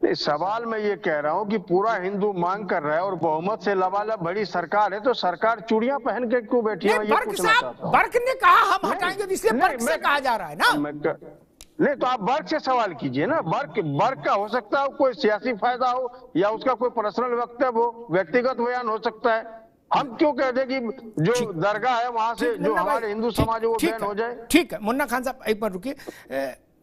सवाल मैं ये कह रहा हूँ कि पूरा हिंदू मांग कर रहा है और बहुमत से लबालब बड़ी सरकार है, तो सरकार चूड़ियां पहन के क्यों बैठी है? बर्क ने कहा हम हटाएंगे, इसलिए बर्क से कहा जा रहा है ना। नहीं तो आप बर्क से सवाल कीजिए ना। बर्क का हो सकता है कोई सियासी फायदा हो या उसका कोई पर्सनल वक्तव्य हो, व्यक्तिगत बयान हो सकता है। हम क्यों कहते कि जो दरगाह है वहां से जो हमारे हिंदू समाज वो बैन हो जाए? ठीक है मुन्ना खान साहब, एक बार रुकिए।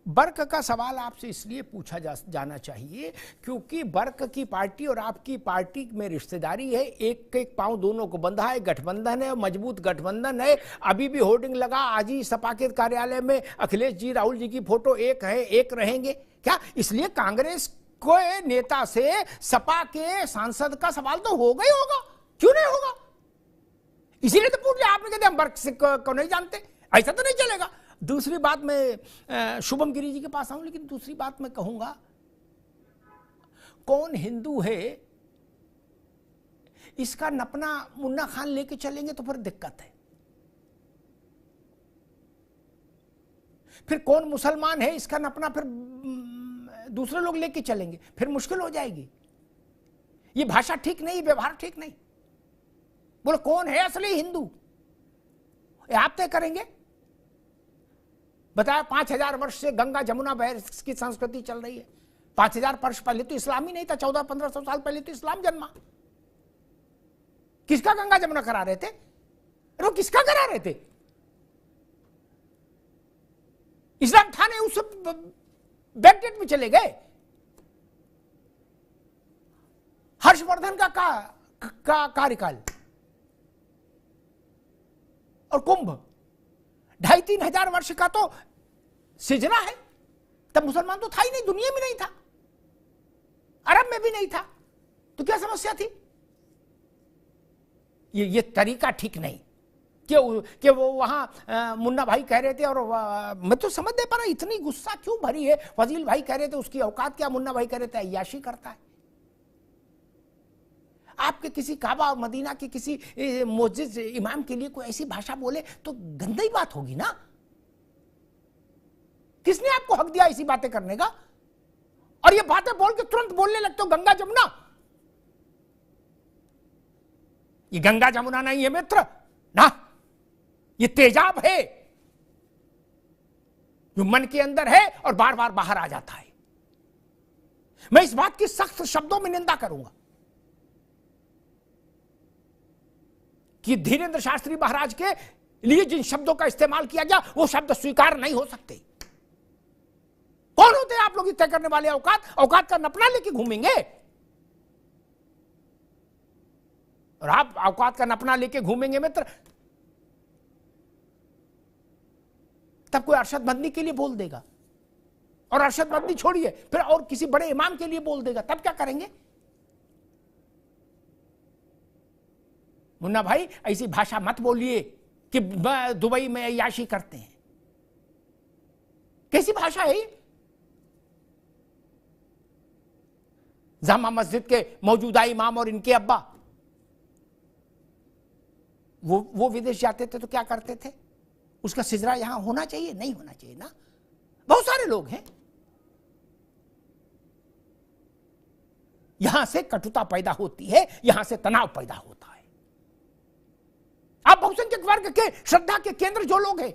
बर्क का सवाल आपसे इसलिए पूछा जाना चाहिए क्योंकि बर्क की पार्टी और आपकी पार्टी में रिश्तेदारी है। एक एक पांव दोनों को बंधा है, गठबंधन है, मजबूत गठबंधन है। अभी भी होर्डिंग लगा, आज ही सपा के कार्यालय में अखिलेश जी, राहुल जी की फोटो एक है, एक रहेंगे क्या? इसलिए कांग्रेस को नेता से सपा के सांसद का सवाल तो होगा ही होगा, क्यों नहीं होगा? इसीलिए तो पूछ लिया आपने, कहते हम बर्क को नहीं जानते, ऐसा तो नहीं चलेगा। दूसरी बात, मैं शुभम गिरी जी के पास आऊं, लेकिन दूसरी बात मैं कहूंगा, कौन हिंदू है इसका नपना मुन्ना खान लेके चलेंगे तो फिर दिक्कत है। फिर कौन मुसलमान है इसका नपना फिर दूसरे लोग लेके चलेंगे, फिर मुश्किल हो जाएगी। ये भाषा ठीक नहीं, व्यवहार ठीक नहीं। बोलो कौन है असली हिंदू, आप तय करेंगे? बताया 5000 वर्ष से गंगा जमुना बहर की संस्कृति चल रही है। 5000 वर्ष पहले तो इस्लाम ही नहीं था, 1400-1500 साल पहले तो इस्लाम जन्मा। किसका गंगा जमुना करा रहे थे? अरे वो किसका करा रहे थे? इस्लाम था नहीं, उस बैकडेट में चले गए। हर्षवर्धन का कार्यकाल और कुंभ 2,500-3 हजार वर्ष का तो सिजना है। तब मुसलमान तो था ही नहीं, दुनिया में नहीं था, अरब में भी नहीं था, तो क्या समस्या थी? ये तरीका ठीक नहीं कि वो वहां मुन्ना भाई कह रहे थे, और मैं तो समझ नहीं पा रहा इतनी गुस्सा क्यों भरी है। फजील भाई कह रहे थे उसकी औकात क्या, मुन्ना भाई कह रहे थे अय्याशी करता है। आपके किसी काबा और मदीना के किसी मुअज्जिज इमाम के लिए कोई ऐसी भाषा बोले तो गंदी बात होगी ना। किसने आपको हक दिया ऐसी बातें करने का? और ये बातें बोल के तुरंत बोलने लगते हो गंगा जमुना। ये गंगा जमुना नहीं है मित्र ना, ये तेजाब है जो मन के अंदर है और बार बार बाहर आ जाता है। मैं इस बात की सख्त शब्दों में निंदा करूंगा कि धीरेन्द्र शास्त्री महाराज के लिए जिन शब्दों का इस्तेमाल किया गया वो शब्द स्वीकार नहीं हो सकते। कौन होते हैं आप लोग तय करने वाले? औकात का नपना लेके घूमेंगे, और आप औकात का नपना लेके घूमेंगे मित्र, तब कोई अरशद मदनी के लिए बोल देगा, और अरशद मदनी छोड़िए फिर और किसी बड़े इमाम के लिए बोल देगा, तब क्या करेंगे? मुन्ना भाई ऐसी भाषा मत बोलिए कि दुबई में अय्याशी करते हैं। कैसी भाषा है ये? जामा मस्जिद के मौजूदा इमाम और इनके अब्बा वो विदेश जाते थे तो क्या करते थे? उसका सिजरा यहां होना चाहिए, नहीं होना चाहिए ना? बहुत सारे लोग हैं, यहां से कटुता पैदा होती है, यहां से तनाव पैदा होता है। आप बहुसंख्यक वर्ग के श्रद्धा के केंद्र जो लोग हैं,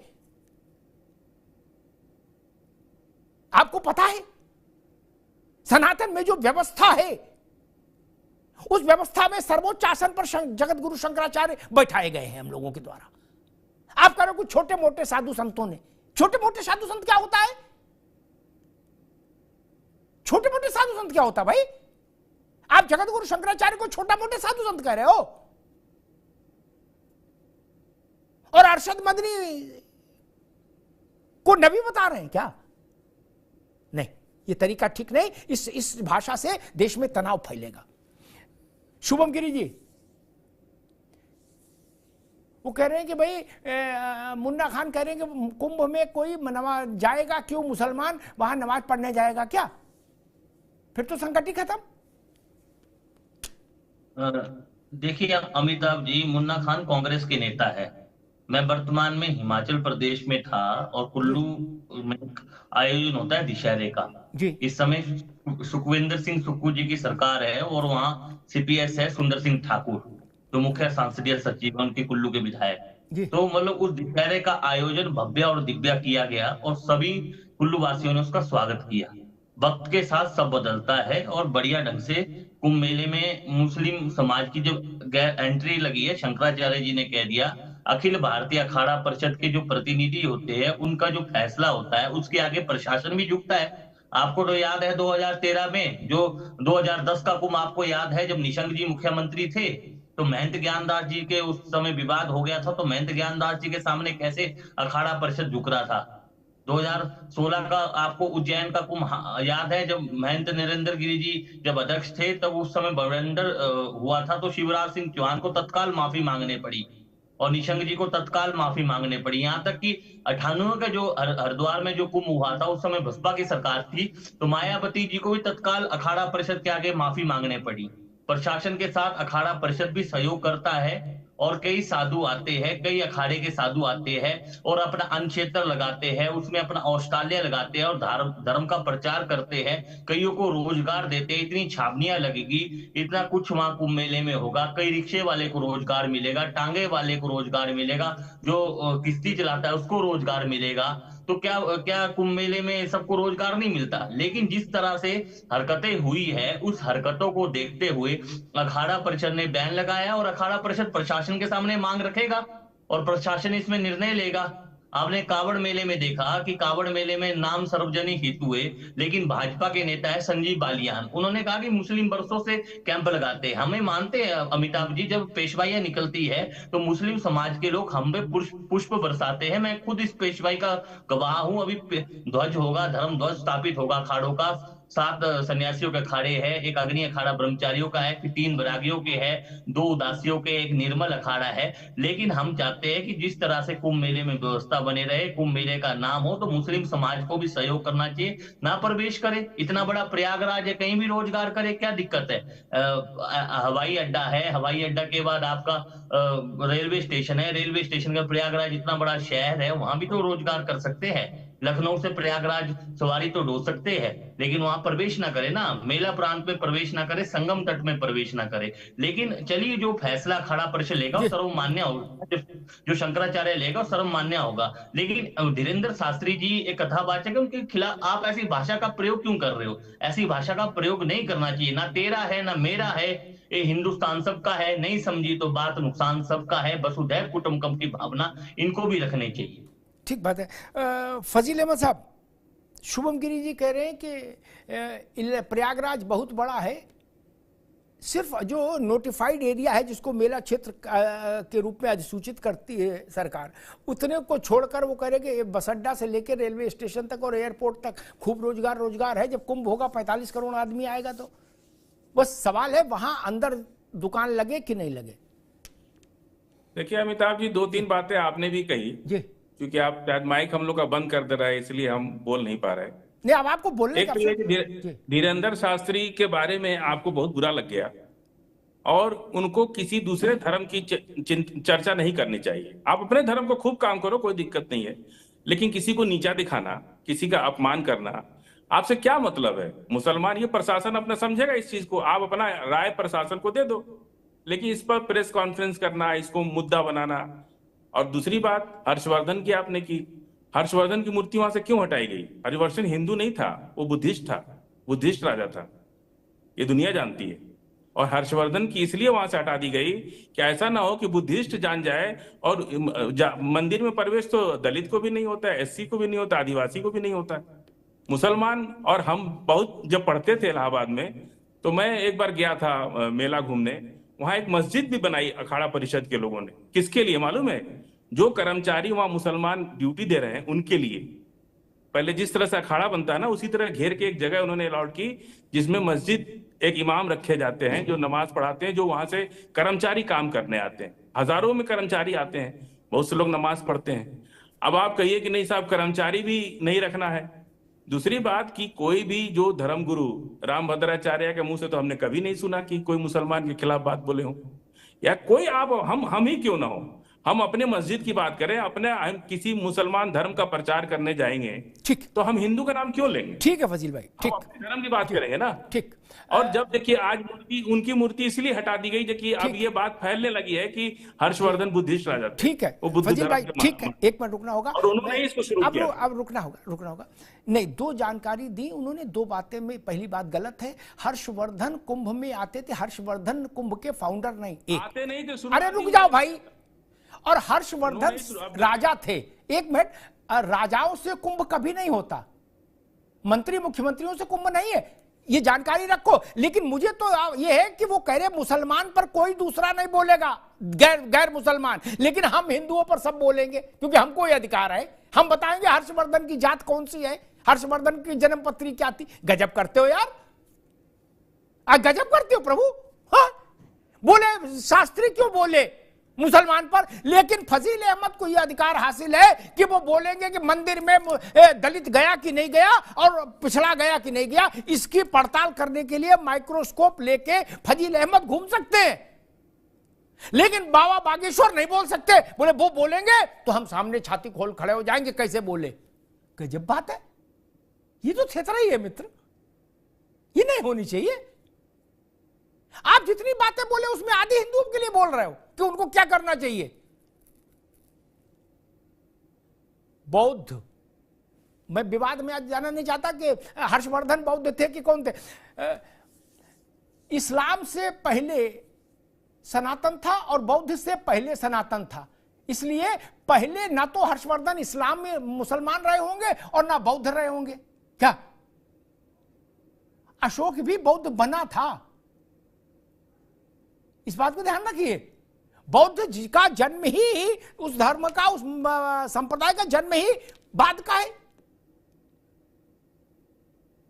आपको पता है सनातन में जो व्यवस्था है उस व्यवस्था में सर्वोच्च आसन पर जगत गुरु शंकराचार्य बैठाए गए हैं हम लोगों के द्वारा। आप कह रहे हो कुछ छोटे मोटे साधु संतों ने। छोटे मोटे साधु संत क्या होता है? छोटे मोटे साधु संत क्या होता भाई? आप जगत गुरु शंकराचार्य को छोटा मोटे साधु संत कह रहे हो, और अरशद मदनी को नबी बता रहे हैं क्या? नहीं, ये तरीका ठीक नहीं। इस भाषा से देश में तनाव फैलेगा। शुभम गिरी जी वो कह रहे हैं कि भाई मुन्ना खान कह रहे हैं कि कुंभ में कोई नमाज जाएगा क्यों? मुसलमान वहां नमाज पढ़ने जाएगा क्या? फिर तो संकट ही खत्म। देखिए अमिताभ जी, मुन्ना खान कांग्रेस के नेता है। मैं वर्तमान में हिमाचल प्रदेश में था और कुल्लू में आयोजन होता है दशहरे का। इस समय सुखविंदर सिंह सुक्खू जी की सरकार है और वहाँ सीपीएस है सुंदर सिंह ठाकुर, जो मुख्य सांसदीय सचिव है उनके कुल्लू के विधायक। तो मतलब उस दशहरे का आयोजन भव्य और दिव्य किया गया और सभी कुल्लू वासियों ने उसका स्वागत किया। वक्त के साथ सब बदलता है और बढ़िया ढंग से कुंभ मेले में मुस्लिम समाज की जो एंट्री लगी है, शंकराचार्य जी ने कह दिया अखिल भारतीय अखाड़ा परिषद के जो प्रतिनिधि होते हैं उनका जो फैसला होता है उसके आगे प्रशासन भी झुकता है। आपको तो याद है 2013 में जो 2010 का कुंभ आपको याद है, जब निशंक जी मुख्यमंत्री थे तो महंत ज्ञानदास जी के उस समय विवाद हो गया था, तो महंत ज्ञानदास जी के सामने कैसे अखाड़ा परिषद झुक रहा था। 2016 का आपको उज्जैन का कुंभ याद है, जब महंत नरेंद्र गिरी जी जब अध्यक्ष थे तब उस समय बवंडर हुआ था, तो शिवराज सिंह चौहान को तत्काल माफी मांगने पड़ी और निशंक जी को तत्काल माफी मांगने पड़ी। यहाँ तक कि 98 का जो हरिद्वार में जो कुंभ हुआ था उस समय बसपा की सरकार थी, तो मायावती जी को भी तत्काल अखाड़ा परिषद के आगे माफी मांगने पड़ी। प्रशासन के साथ अखाड़ा परिषद भी सहयोग करता है और कई साधु आते हैं, कई अखाड़े के साधु आते हैं और अपना अनक्षेत्र लगाते हैं, उसमें अपना औषधालय लगाते हैं और धर्म का प्रचार करते हैं, कईयों को रोजगार देते हैं। इतनी छावनियां लगेगी, इतना कुछ वहां कुंभ मेले में होगा। कई रिक्शे वाले को रोजगार मिलेगा, टांगे वाले को रोजगार मिलेगा, जो किश्ती चलाता है उसको रोजगार मिलेगा। तो क्या क्या कुंभ मेले में सबको रोजगार नहीं मिलता? लेकिन जिस तरह से हरकतें हुई है, उस हरकतों को देखते हुए अखाड़ा परिषद ने बैन लगाया और अखाड़ा परिषद प्रशासन के सामने मांग रखेगा और प्रशासन इसमें निर्णय लेगा। आपने कावड़ मेले में देखा कि कावड़ मेले में नाम सार्वजनिक हित हुए, लेकिन भाजपा के नेता है संजीव बालियान, उन्होंने कहा कि मुस्लिम वर्षों से कैंप लगाते हैं। हमें मानते हैं अमिताभ जी, जब पेशवाइयां निकलती है तो मुस्लिम समाज के लोग हम पे पुष्प बरसाते हैं। मैं खुद इस पेशवाई का गवाह हूं। अभी ध्वज होगा, धर्म ध्वज स्थापित होगा अखाड़ों का। 7 सन्यासियों के अखाड़े है, एक अग्नि अखाड़ा ब्रह्मचारियों का है, फिर 3 वैरागियों के है, 2 उदासियों के, एक निर्मल अखाड़ा है। लेकिन हम चाहते हैं कि जिस तरह से कुंभ मेले में व्यवस्था बने रहे, कुंभ मेले का नाम हो, तो मुस्लिम समाज को भी सहयोग करना चाहिए, ना प्रवेश करे। इतना बड़ा प्रयागराज है, कहीं भी रोजगार करे, क्या दिक्कत है? हवाई अड्डा है, हवाई अड्डा के बाद आपका रेलवे स्टेशन है, रेलवे स्टेशन का प्रयागराज इतना बड़ा शहर है, वहां भी तो रोजगार कर सकते हैं। लखनऊ से प्रयागराज सवारी तो ढो सकते हैं, लेकिन वहां प्रवेश ना करे ना, मेला प्रांत में प्रवेश ना करे, संगम तट में प्रवेश ना करे। लेकिन चलिए, जो फैसला अखाड़ा परिषद लेगा वो सर्वमान्य होगा, जो शंकराचार्य लेगा वो सर्वमान्य होगा। लेकिन धीरेन्द्र शास्त्री जी एक कथावाचक है, उनके खिलाफ आप ऐसी भाषा का प्रयोग क्यों कर रहे हो? ऐसी भाषा का प्रयोग नहीं करना चाहिए। ना तेरा है ना मेरा है, ये हिंदुस्तान सबका है, नहीं समझी तो बात नुकसान सबका है। वसुधैव कुटुंबकम की भावना इनको भी रखनी चाहिए। ठीक बात है। फजील अहमद साहब, शुभम गिरी जी कह रहे हैं कि प्रयागराज बहुत बड़ा है, सिर्फ जो नोटिफाइड एरिया है जिसको मेला क्षेत्र के रूप में अधिसूचित करती है सरकार, उतने को छोड़कर वो कह रहे कि बस अड्डा से लेकर रेलवे स्टेशन तक और एयरपोर्ट तक खूब रोजगार है। जब कुंभ होगा 45 करोड़ आदमी आएगा तो बस सवाल है वहां अंदर दुकान लगे कि नहीं लगे। देखिए अमिताभ जी, 2-3 बातें आपने भी कही जी, क्योंकि आप शायद माइक हम लोग का बंद कर दे रहा है, इसलिए हम बोल नहीं पा रहे। नहीं, अब आपको बोलने का धीरेन्द्र शास्त्री के बारे में आपको बहुत बुरा लग गया और उनको किसी दूसरे धर्म की चर्चा नहीं करनी चाहिए। आप अपने धर्म को खूब काम करो, कोई दिक्कत नहीं है, लेकिन किसी को नीचा दिखाना, किसी का अपमान करना, आपसे क्या मतलब है? मुसलमान, ये प्रशासन अपना समझेगा इस चीज को, आप अपना राय प्रशासन को दे दो, लेकिन इस पर प्रेस कॉन्फ्रेंस करना, इसको मुद्दा बनाना। और दूसरी बात हर्षवर्धन की आपने की, हर्षवर्धन की मूर्ति वहां से क्यों हटाई गई? हर्षवर्धन हिंदू नहीं था, वो बुद्धिस्ट था, बुद्धिस्ट राजा था, ये दुनिया जानती है। और हर्षवर्धन की इसलिए वहां से हटा दी गई कि ऐसा ना हो कि बुद्धिस्ट जान जाए और मंदिर में प्रवेश तो दलित को भी नहीं होता है, एससी को भी नहीं होता, आदिवासी को भी नहीं होता है, मुसलमान। और हम बहुत जब पढ़ते थे इलाहाबाद में, तो मैं एक बार गया था मेला घूमने, वहां एक मस्जिद भी बनाई अखाड़ा परिषद के लोगों ने। किसके लिए मालूम है? जो कर्मचारी वहां मुसलमान ड्यूटी दे रहे हैं उनके लिए। पहले जिस तरह से अखाड़ा बनता है ना, उसी तरह घेर के एक जगह उन्होंने अलॉट की, जिसमें मस्जिद एक इमाम रखे जाते हैं जो नमाज पढ़ाते हैं, जो वहां से कर्मचारी काम करने आते हैं। हजारों में कर्मचारी आते हैं, बहुत से लोग नमाज पढ़ते हैं। अब आप कहिए कि नहीं साहब, कर्मचारी भी नहीं रखना है। दूसरी बात कि कोई भी जो धर्मगुरु रामभद्राचार्य के मुंह से तो हमने कभी नहीं सुना कि कोई मुसलमान के खिलाफ बात बोले हो, या कोई आप हम ही क्यों ना हो, हम अपने मस्जिद की बात करें, हम किसी मुसलमान धर्म का प्रचार करने जाएंगे, ठीक, तो हम हिंदू का नाम क्यों लेंगे? ठीक है फजील भाई, ठीक, अपने धर्म की बात करेंगे ना, ठीक। और जब देखिए आज उनकी मूर्ति इसलिए हटा दी गई कि अब ये बात फैलने लगी है कि हर्षवर्धन बुद्धिस्ट राजा थे। ठीक है फजील भाई, ठीक है, एक मिनट रुकना होगा, और उन्होंने इसको शुरू किया। अब रुकना होगा। नहीं, 2 जानकारी दी उन्होंने, 2 बातें में पहली बात गलत है। हर्षवर्धन कुंभ में आते थे, हर्षवर्धन कुंभ के फाउंडर नहीं, आते नहीं थे। अरे रुक जाओ भाई। और हर्षवर्धन राजा थे, एक मिनट, राजाओं से कुंभ कभी नहीं होता, मंत्री मुख्यमंत्रियों से कुंभ नहीं है, ये जानकारी रखो। लेकिन मुझे तो ये है कि वो कह रहे मुसलमान पर कोई दूसरा नहीं बोलेगा, गैर मुसलमान, लेकिन हम हिंदुओं पर सब बोलेंगे क्योंकि हमको ये अधिकार है। हम बताएंगे हर्षवर्धन की जात कौन सी है, हर्षवर्धन की जन्मपत्री क्या थी। गजब करते हो यार, गजब करते हो प्रभु। हाँ, बोले शास्त्री क्यों बोले मुसलमान पर, लेकिन फजील अहमद को यह अधिकार हासिल है कि वो बोलेंगे कि मंदिर में दलित गया कि नहीं गया और पिछड़ा गया कि नहीं गया। इसकी पड़ताल करने के लिए माइक्रोस्कोप लेके फजील अहमद घूम सकते हैं, लेकिन बाबा बागेश्वर नहीं बोल सकते। बोले वो बोलेंगे तो हम सामने छाती खोल खड़े हो जाएंगे, कैसे बोले। गजब बात है, ये तो थेथरा ही है मित्र, ये नहीं होनी चाहिए। आप जितनी बातें बोले उसमें आधे हिंदुओं के लिए बोल रहे हो कि उनको क्या करना चाहिए। बौद्ध मैं विवाद में आज जाना नहीं चाहता कि हर्षवर्धन बौद्ध थे कि कौन थे। इस्लाम से पहले सनातन था और बौद्ध से पहले सनातन था, इसलिए पहले ना तो हर्षवर्धन इस्लाम में मुसलमान रहे होंगे और ना बौद्ध रहे होंगे। क्या अशोक भी बौद्ध बना था? इस बात को ध्यान रखिए। बौद्ध जी का जन्म ही, उस धर्म का, उस संप्रदाय का जन्म ही बाद का है,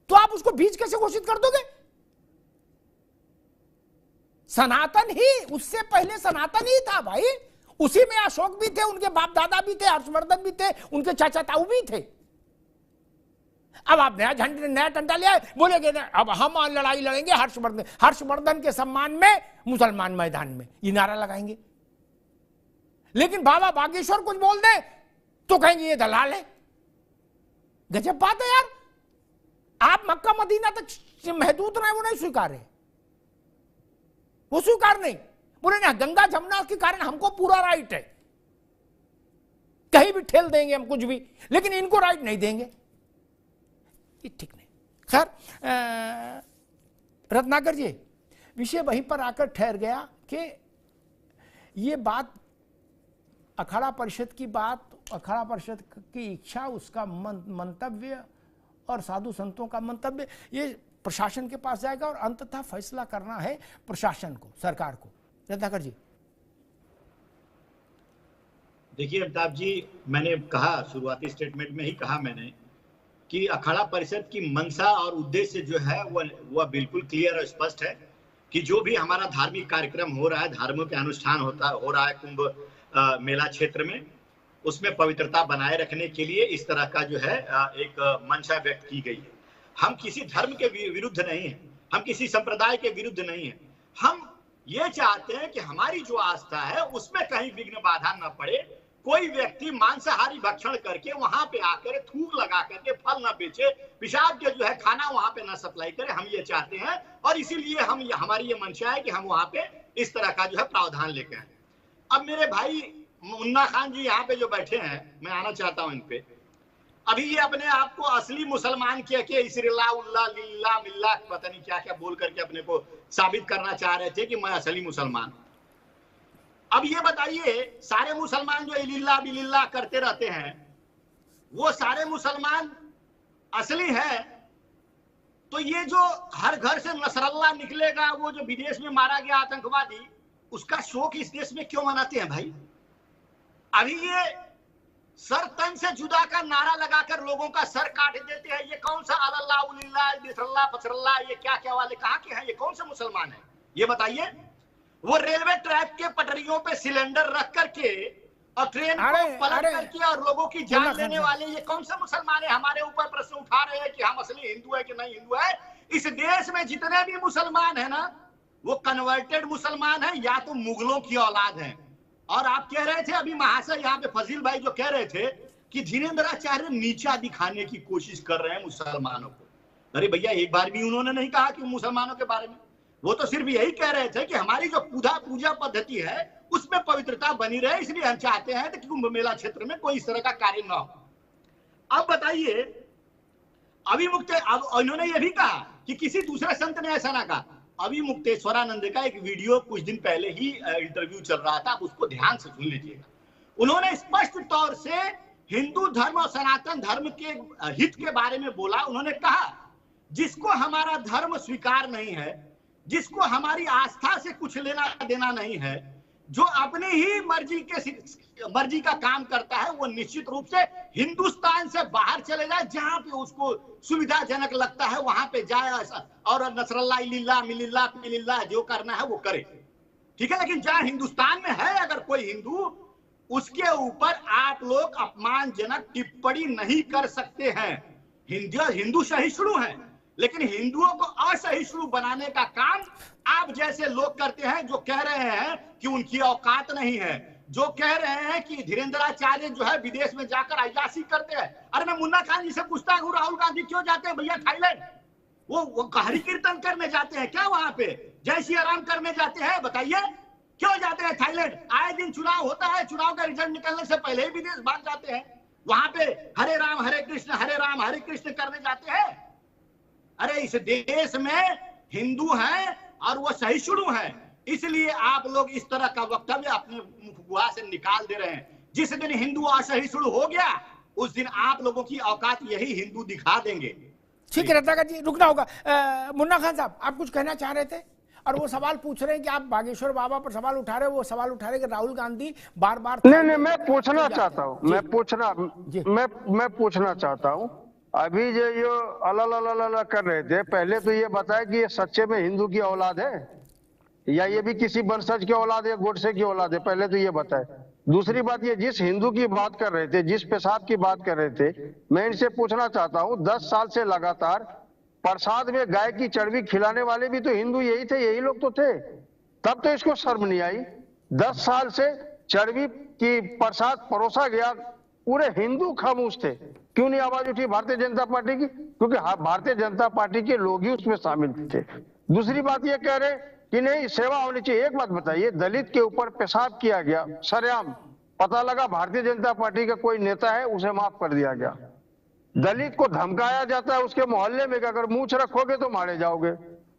तो आप उसको बीज कैसे घोषित कर दोगे? सनातन ही, उससे पहले सनातन ही था भाई। उसी में अशोक भी थे, उनके बाप दादा भी थे, हर्षवर्धन भी थे, उनके चाचा ताऊ भी थे। अब आप नया डंडा लिया, बोलेगे अब हम लड़ाई लड़ेंगे हर्षवर्धन के सम्मान में मुसलमान मैदान में, ये नारा लगाएंगे। लेकिन बाबा बागेश्वर कुछ बोल दे तो कहेंगे ये दलाल है। गजब बात है यार। आप मक्का मदीना तक महदूद रहे, वो नहीं स्वीकार है, वो स्वीकार नहीं। बोले ना गंगा जमुना के कारण हमको पूरा राइट है, कहीं भी ठेल देंगे हम कुछ भी, लेकिन इनको राइट नहीं देंगे, ये ठीक नहीं। खैर रत्नाकर जी, विषय वहीं पर आकर ठहर गया कि ये बात अखाड़ा परिषद की बात, अखाड़ा परिषद की इच्छा, उसका मंतव्य और साधु संतों का मंतव्य, ये प्रशासन के पास जाएगा और अंततः फैसला करना है प्रशासन को, सरकार को। रत्नाकर जी देखिए अमिताभ जी, मैंने कहा शुरुआती स्टेटमेंट में ही कहा मैंने कि अखाड़ा परिषद की मंशा और उद्देश्य जो है वह बिल्कुल क्लियर और स्पष्ट है कि जो भी हमारा धार्मिक कार्यक्रम हो रहा है, धर्मों के अनुष्ठान हो रहा है कुंभ मेला क्षेत्र में, उसमें पवित्रता बनाए रखने के लिए इस तरह का जो है एक मंशा व्यक्त की गई है। हम किसी धर्म के विरुद्ध नहीं है, हम किसी संप्रदाय के विरुद्ध नहीं है। हम ये चाहते हैं कि हमारी जो आस्था है उसमें कहीं विघ्न बाधा न पड़े, कोई व्यक्ति मांसाहारी भक्षण करके वहां पे आकर थूक लगा करके फल न बेचे, पेशाब के जो है खाना वहां पे न सप्लाई करे, हम ये चाहते हैं। और इसीलिए हमारी ये मंशा है कि हम वहां पे इस तरह का जो है प्रावधान लेके आए। अब मेरे भाई मुन्ना खान जी यहाँ पे जो बैठे हैं, मैं आना चाहता हूँ इन पे। अभी ये अपने आप को असली मुसलमान कह के इसरिल्ला उल्ला लिल्ला मिल्ला पता नहीं क्या क्या बोल करके अपने को साबित करना चाह रहे थे कि मैं असली मुसलमान। अब ये बताइए, सारे मुसलमान जो इलिल्ला बिलिल्ला करते रहते हैं, वो सारे मुसलमान असली है? तो ये जो हर घर से नसरल्ला निकलेगा, वो जो विदेश में मारा गया आतंकवादी, उसका शोक इस देश में क्यों मनाते हैं भाई? अभी ये सर तन से जुदा का नारा लगाकर लोगों का सर काट देते हैं। ये कौन सा अल्लाह उलिल्लाह बिसरल्लाह फसरल्लाह, ये क्या क्या वाले कहाँ के हैं? ये कौन से मुसलमान है ये बताइए? वो रेलवे ट्रैक के पटरियों पे सिलेंडर रख करके और ट्रेन को पलट करके और लोगों की जान लेने वाले ये कौन से मुसलमान है? हमारे ऊपर प्रश्न उठा रहे हैं कि हम असली हिंदू है कि नहीं हिंदू है। इस देश में जितने भी मुसलमान है ना, वो कन्वर्टेड मुसलमान है या तो मुगलों की औलाद है। और आप कह रहे थे अभी महाशय यहाँ पे फजील भाई जो कह रहे थे कि धीरेन्द्राचार्य नीचा दिखाने की कोशिश कर रहे हैं मुसलमानों को। अरे भैया, एक बार भी उन्होंने नहीं कहा कि मुसलमानों के बारे में, वो तो सिर्फ यही कह रहे थे कि हमारी जो पूजा पद्धति है उसमें पवित्रता बनी रहे, इसलिए हम चाहते हैं कि कुंभ मेला क्षेत्र में कोई इस तरह का कार्य न हो। अब बताइए, अभी अब इन्होंने ये भी कहा कि किसी दूसरे संत ने ऐसा ना कहा। अभी मुक्तेश्वरानंद का एक वीडियो कुछ दिन पहले ही इंटरव्यू चल रहा था, आप उसको ध्यान से सुन लीजिएगा। उन्होंने स्पष्ट तौर से हिंदू धर्म और सनातन धर्म के हित के बारे में बोला। उन्होंने कहा जिसको हमारा धर्म स्वीकार नहीं है, जिसको हमारी आस्था से कुछ लेना देना नहीं है, जो अपनी ही मर्जी का काम करता है, वो निश्चित रूप से हिंदुस्तान से बाहर चले जाए, जहां पे उसको सुविधाजनक लगता है वहां पे जाए और नसरल्ला इलिल्ला मिलिल्ला पिलिल्ला जो करना है वो करे, ठीक है। लेकिन जहां हिंदुस्तान में है अगर कोई हिंदू, उसके ऊपर आप लोग अपमानजनक टिप्पणी नहीं कर सकते हैं। हिंदू सहिष्णु है, लेकिन हिंदुओं को असहिष्णु बनाने का काम आप जैसे लोग करते हैं, जो कह रहे हैं कि उनकी औकात नहीं है, जो कह रहे हैं कि धीरेन्द्राचार्य जो है विदेश में जाकर अय्याशी करते हैं। अरे मैं मुन्ना खान जी से पूछता हूँ, राहुल गांधी क्यों जाते हैं भैया थाईलैंड? वो हरि कीर्तन करने जाते हैं क्या? वहां पे जय श्री राम करने जाते हैं? बताइए क्यों जाते हैं थाईलैंड? आए दिन चुनाव होता है, चुनाव का रिजल्ट निकलने से पहले ही विदेश भाग जाते हैं। वहां पे हरे राम हरे कृष्ण करने जाते हैं। अरे इस देश में हिंदू हैं और वो सहिष्णु हैं, इसलिए आप लोग इस तरह का वक्तव्य अपने मुखगुआ से निकाल दे रहे हैं। जिस दिन हिंदू असहिष्णु हो गया उस दिन आप लोगों की औकात यही हिंदू दिखा देंगे। ठीक है रत्नाकर जी, रुकना होगा। मुन्ना खान साहब, आप कुछ कहना चाह रहे थे और वो सवाल पूछ रहे हैं कि आप बागेश्वर बाबा पर सवाल उठा रहे हो, वो सवाल उठा रहे हैं कि राहुल गांधी बार बार नहीं मैं पूछना चाहता हूँ, मैं पूछना चाहता हूँ, अभी जो ये अल्लाह कर रहे थे, पहले तो ये बताया कि ये सच्चे में हिंदू की औलाद है या ये भी किसी वंशज की औलाद है, गोडसे की औलाद है, पहले तो ये बताए। दूसरी बात, ये जिस हिंदू की बात कर रहे थे, जिस पेशाब की बात कर रहे थे, मैं इनसे पूछना चाहता हूँ 10 साल से लगातार प्रसाद में गाय की चर्बी खिलाने वाले भी तो हिंदू यही थे, यही लोग तो थे, तब तो इसको शर्म नहीं आई। 10 साल से चर्बी की प्रसाद परोसा गया, पूरे हिंदू खामोश थे, क्यों नहीं आवाज उठी भारतीय जनता पार्टी की? क्योंकि भारतीय जनता पार्टी के लोग ही उसमें शामिल थे। दूसरी बात ये कह रहे कि नहीं सेवा होनी चाहिए। एक बात बताइए, दलित के ऊपर पेशाब किया गया सरेआम, पता लगा भारतीय जनता पार्टी का कोई नेता है, उसे माफ कर दिया गया। दलित को धमकाया जाता है उसके मोहल्ले में कि अगर मूंछ रखोगे तो मारे जाओगे।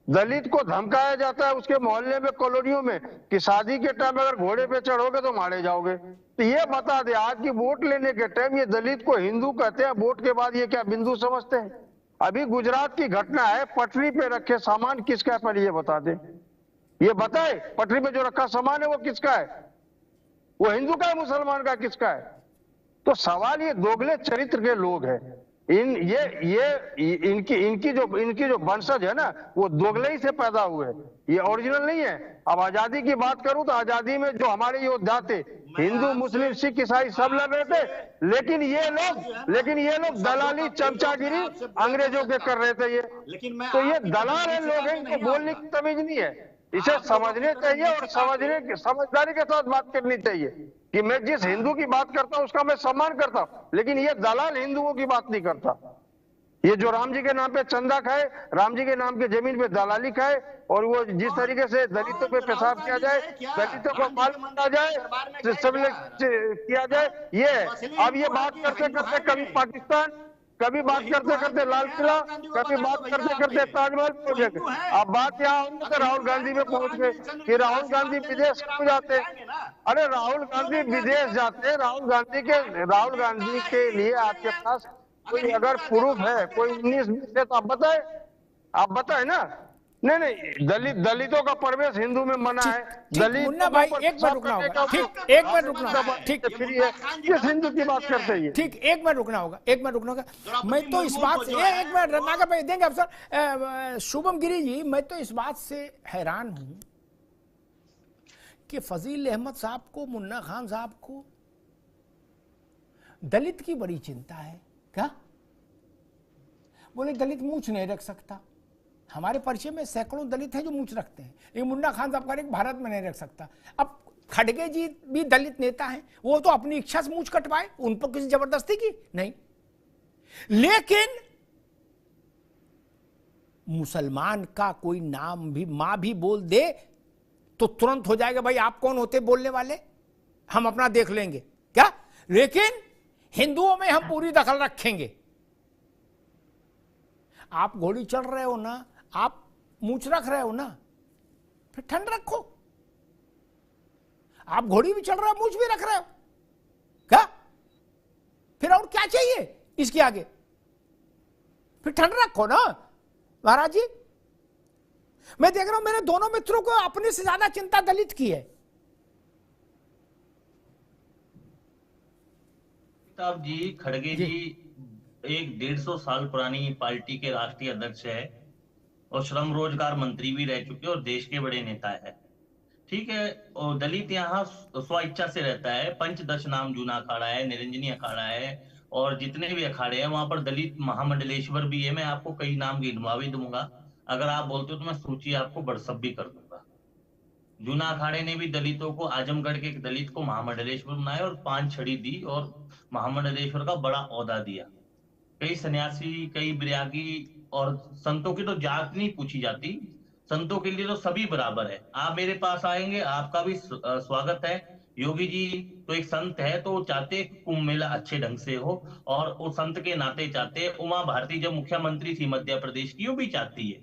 दलित को धमकाया जाता है उसके मोहल्ले में, कॉलोनियों में, कि शादी के टाइम अगर घोड़े पे चढ़ोगे तो मारे जाओगे। तो ये बता दे, आज की वोट लेने के टाइम ये दलित को हिंदू कहते हैं, वोट के बाद ये क्या बिंदु समझते हैं? अभी गुजरात की घटना है, पटरी पे रखे सामान किसका है पहले ये बता दे, ये बताए पटरी पे जो रखा सामान है वो किसका है? वो हिंदू का है, मुसलमान का, किसका है? तो सवाल ये दोगले चरित्र के लोग हैं, इनकी जो वंशज है ना वो दोगले ही से पैदा हुए, ये ओरिजिनल नहीं है। अब आजादी की बात करूं तो आजादी में जो हमारे योद्धा थे, हिंदू मुस्लिम सिख ईसाई सब लड़ रहे थे, लेकिन ये लोग दलाली चमचागिरी अंग्रेजों के कर रहे थे। ये तो ये दलाल है लोग हैं, इनको बोलने की तमीज नहीं है। इसे समझने चाहिए और समझदारी के साथ बात करनी चाहिए कि मैं जिस हिंदू की बात करता हूं उसका मैं सम्मान करता हूं, लेकिन ये दलाल हिंदुओं की बात नहीं करता। ये जो राम जी के नाम पे चंदा खाए, राम जी के नाम की जमीन पे दलाली खाए, और वो जिस तरीके से दलितों पे पेशाब किया जाए, दलितों को माल बांटा जाए, सब किया जाए, ये अब ये बात करते करते कभी पाकिस्तान, कभी बात करते करते लाल किला, कभी बात करते करते ताजमहल पहुंच गए। अब बात यहाँ होगी तो राहुल गांधी में पहुंच गए कि राहुल गांधी विदेश क्यों जाते? अरे राहुल गांधी विदेश जाते, राहुल गांधी के लिए आपके पास कोई अगर प्रूफ है, कोई 19-20 है तो आप बताए ना। नहीं दलितों का प्रवेश हिंदू में मना है। दलित मुन्ना भाई एक बार रुकना होगा, ठीक, एक बार रुकना होगा, ठीक, किस हिंदू की बात करते हैं? ठीक, एक बार रुकना होगा। मैं तो इस बात से एक बार रत्नाकर भाई देंगे अवसर, शुभम गिरी जी, मैं तो इस बात से हैरान हूं कि फजील अहमद साहब को, मुन्ना खान साहब को दलित की बड़ी चिंता है। क्या बोले? दलित मूंछ नहीं रख सकता। हमारे परिचय में सैकड़ों दलित हैं जो मूंछ रखते हैं, लेकिन मुन्ना खान साहब कह भारत में नहीं रख सकता। अब खड़गे जी भी दलित नेता हैं, वो तो अपनी इच्छा से मूंछ कटवाए, उन पर किसी जबरदस्ती की नहीं। लेकिन मुसलमान का कोई नाम भी मां भी बोल दे तो तुरंत हो जाएगा, भाई आप कौन होते बोलने वाले, हम अपना देख लेंगे क्या। लेकिन हिंदुओं में हम पूरी दखल रखेंगे। आप घोड़ी चढ़ रहे हो ना, आप मूंछ रख रहे हो ना, फिर ठंड रखो। आप घोड़ी भी चढ़ रहे हो, मूंछ भी रख रहे हो, क्या फिर और क्या चाहिए इसके आगे? फिर ठंड रखो ना महाराज जी। मैं देख रहा हूं मेरे दोनों मित्रों को अपने से ज्यादा चिंता दलित की है। साहब जी, खड़गे जी एक 150 साल पुरानी पार्टी के राष्ट्रीय अध्यक्ष है और श्रम रोजगार मंत्री भी रह चुके और देश के बड़े नेता है। ठीक है, और दलित यहाँ स्व इच्छा से रहता है। पंचदश नाम जूना अखाड़ा है, निरंजनी अखाड़ा है, और जितने भी अखाड़े हैं वहां पर दलित महामंडलेश्वर भी है। मैं आपको कई नाम गिनवा भी दूंगा, अगर आप बोलते हो तो मैं सूची आपको व्हाट्सएप भी कर दूंगा। जूना अखाड़े ने भी दलितों को, आजमगढ़ के एक दलित को महामंडलेश्वर बनाया और 5 छड़ी दी और महामंडलेश्वर का बड़ा औहदा दिया। कई सन्यासी, कई बिरागी और संतों की तो जात नहीं पूछी जाती, संतों के लिए तो सभी बराबर है। आप मेरे पास आएंगे, आपका भी स्वागत है। योगी जी तो एक संत है, तो चाहते कुंभ मेला अच्छे ढंग से हो, और वो संत के नाते चाहते। उमा भारती जब मुख्यमंत्री थी मध्य प्रदेश की, वो भी चाहती है,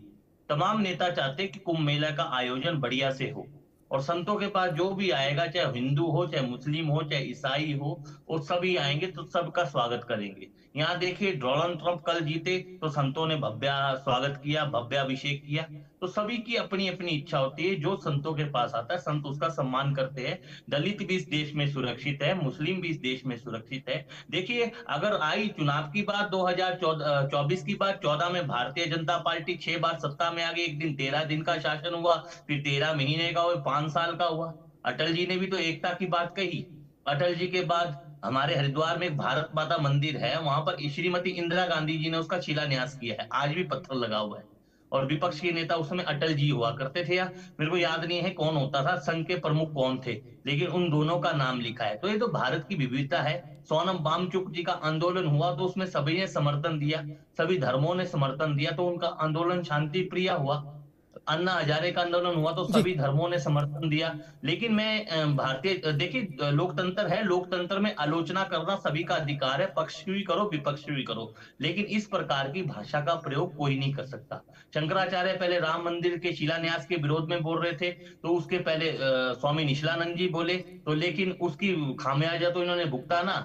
तमाम नेता चाहते कि कुंभ मेला का आयोजन बढ़िया से हो। और संतों के पास जो भी आएगा, चाहे हिंदू हो, चाहे मुस्लिम हो, चाहे ईसाई हो, वो सभी आएंगे तो सबका स्वागत करेंगे। यहाँ देखिए, डोनाल्ड ट्रंप कल जीते तो संतों ने भव्य स्वागत किया, भव्य अभिषेक किया। तो सभी की अपनी अपनी इच्छा होती है, जो संतों के पास आता है संत उसका सम्मान करते हैं। दलित भी इस देश में सुरक्षित है, मुस्लिम भी इस देश में सुरक्षित है। देखिए, अगर आई चुनाव की बात, 2024 की बात, 14 में भारतीय जनता पार्टी 6 बार सत्ता में आ गई। एक दिन 13 दिन का शासन हुआ, फिर 13 महीने का हुआ, 5 साल का हुआ। अटल जी ने भी तो एकता की बात कही। अटल जी के बाद हमारे हरिद्वार में एक भारत माता मंदिर है, वहां पर श्रीमती इंदिरा गांधी जी ने उसका शिलान्यास किया है, आज भी पत्थर लगा हुआ है। और विपक्ष के नेता उस समय अटल जी हुआ करते थे, या मेरे को याद नहीं है कौन होता था, संघ के प्रमुख कौन थे, लेकिन उन दोनों का नाम लिखा है। तो ये तो भारत की विविधता है। सोनम वांगचुक जी का आंदोलन हुआ तो उसमें सभी ने समर्थन दिया, सभी धर्मों ने समर्थन दिया, तो उनका आंदोलन शांति प्रिय हुआ। अन्ना हजारे का आंदोलन हुआ तो सभी धर्मों ने समर्थन दिया। लेकिन मैं भारतीय, देखिए लोकतंत्र है, लोकतंत्र में आलोचना करना सभी का अधिकार है, पक्ष भी करो विपक्ष भी करो, लेकिन इस प्रकार की भाषा का प्रयोग कोई नहीं कर सकता। शंकराचार्य पहले राम मंदिर के शिलान्यास के विरोध में बोल रहे थे, तो उसके पहले स्वामी निशिलानंद जी बोले, तो लेकिन उसकी खामियाजा तो इन्होंने भुगता ना।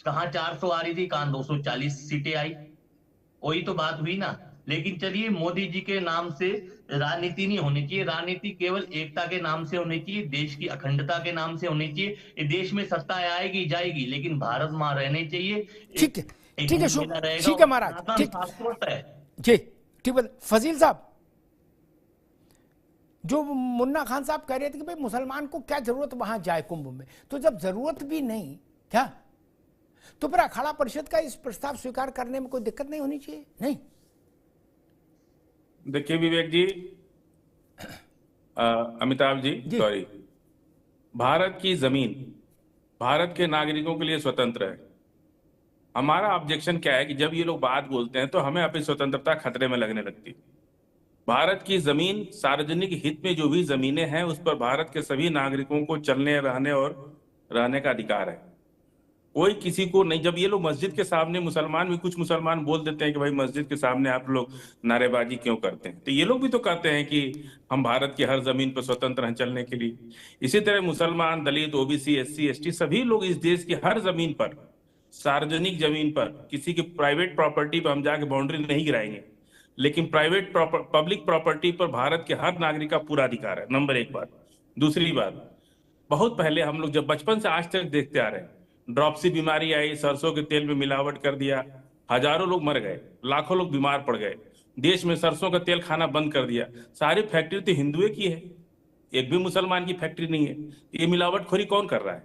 कहाँ 400 आ रही थी, कहाँ 240 सीटें आई, वही तो बात हुई ना। लेकिन चलिए, मोदी जी के नाम से राजनीति नहीं होनी चाहिए, राजनीति केवल एकता के नाम से होनी चाहिए, देश की अखंडता के नाम से होनी चाहिए। देश में सत्ता आएगी जाएगी, लेकिन भारत मां रहने चाहिए। ठीक है, ठीक है, ठीक है महाराज, ठीक है जी, ठीक है। फजील साहब, जो मुन्ना खान साहब कह रहे थे कि भाई मुसलमान को क्या जरूरत वहां जाए कुंभ में, तो जब जरूरत भी नहीं क्या, तो फिर अखाड़ा परिषद का इस प्रस्ताव स्वीकार करने में कोई दिक्कत नहीं होनी चाहिए? नहीं, देखिए विवेक जी, अमिताभ जी, सॉरी, भारत की जमीन भारत के नागरिकों के लिए स्वतंत्र है। हमारा ऑब्जेक्शन क्या है कि जब ये लोग बात बोलते हैं तो हमें अपनी स्वतंत्रता खतरे में लगने लगती है। भारत की जमीन, सार्वजनिक हित में जो भी जमीनें हैं, उस पर भारत के सभी नागरिकों को चलने, रहने और रहने का अधिकार है। कोई किसी को नहीं। जब ये लोग मस्जिद के सामने, मुसलमान भी, कुछ मुसलमान बोल देते हैं कि भाई मस्जिद के सामने आप लोग नारेबाजी क्यों करते हैं, तो ये लोग भी तो कहते हैं कि हम भारत की हर जमीन पर स्वतंत्र हैं चलने के लिए। इसी तरह मुसलमान, दलित, ओबीसी, एससी, एसटी सभी लोग इस देश की हर जमीन पर, सार्वजनिक जमीन पर, किसी की प्राइवेट प्रॉपर्टी पर हम जाके बाउंड्री नहीं गिराएंगे, लेकिन पब्लिक प्रॉपर्टी पर भारत के हर नागरिक का पूरा अधिकार है। नंबर 1 बात। दूसरी बात, बहुत पहले हम लोग जब बचपन से आज तक देखते आ रहे हैं, ड्रॉपसी बीमारी आई, सरसों के तेल में मिलावट कर दिया, हजारों लोग मर गए, लाखों लोग बीमार पड़ गए, देश में सरसों का तेल खाना बंद कर दिया। सारी फैक्ट्री तो हिंदुओं की है, एक भी मुसलमान की फैक्ट्री नहीं है। ये मिलावटखोरी कौन कर रहा है?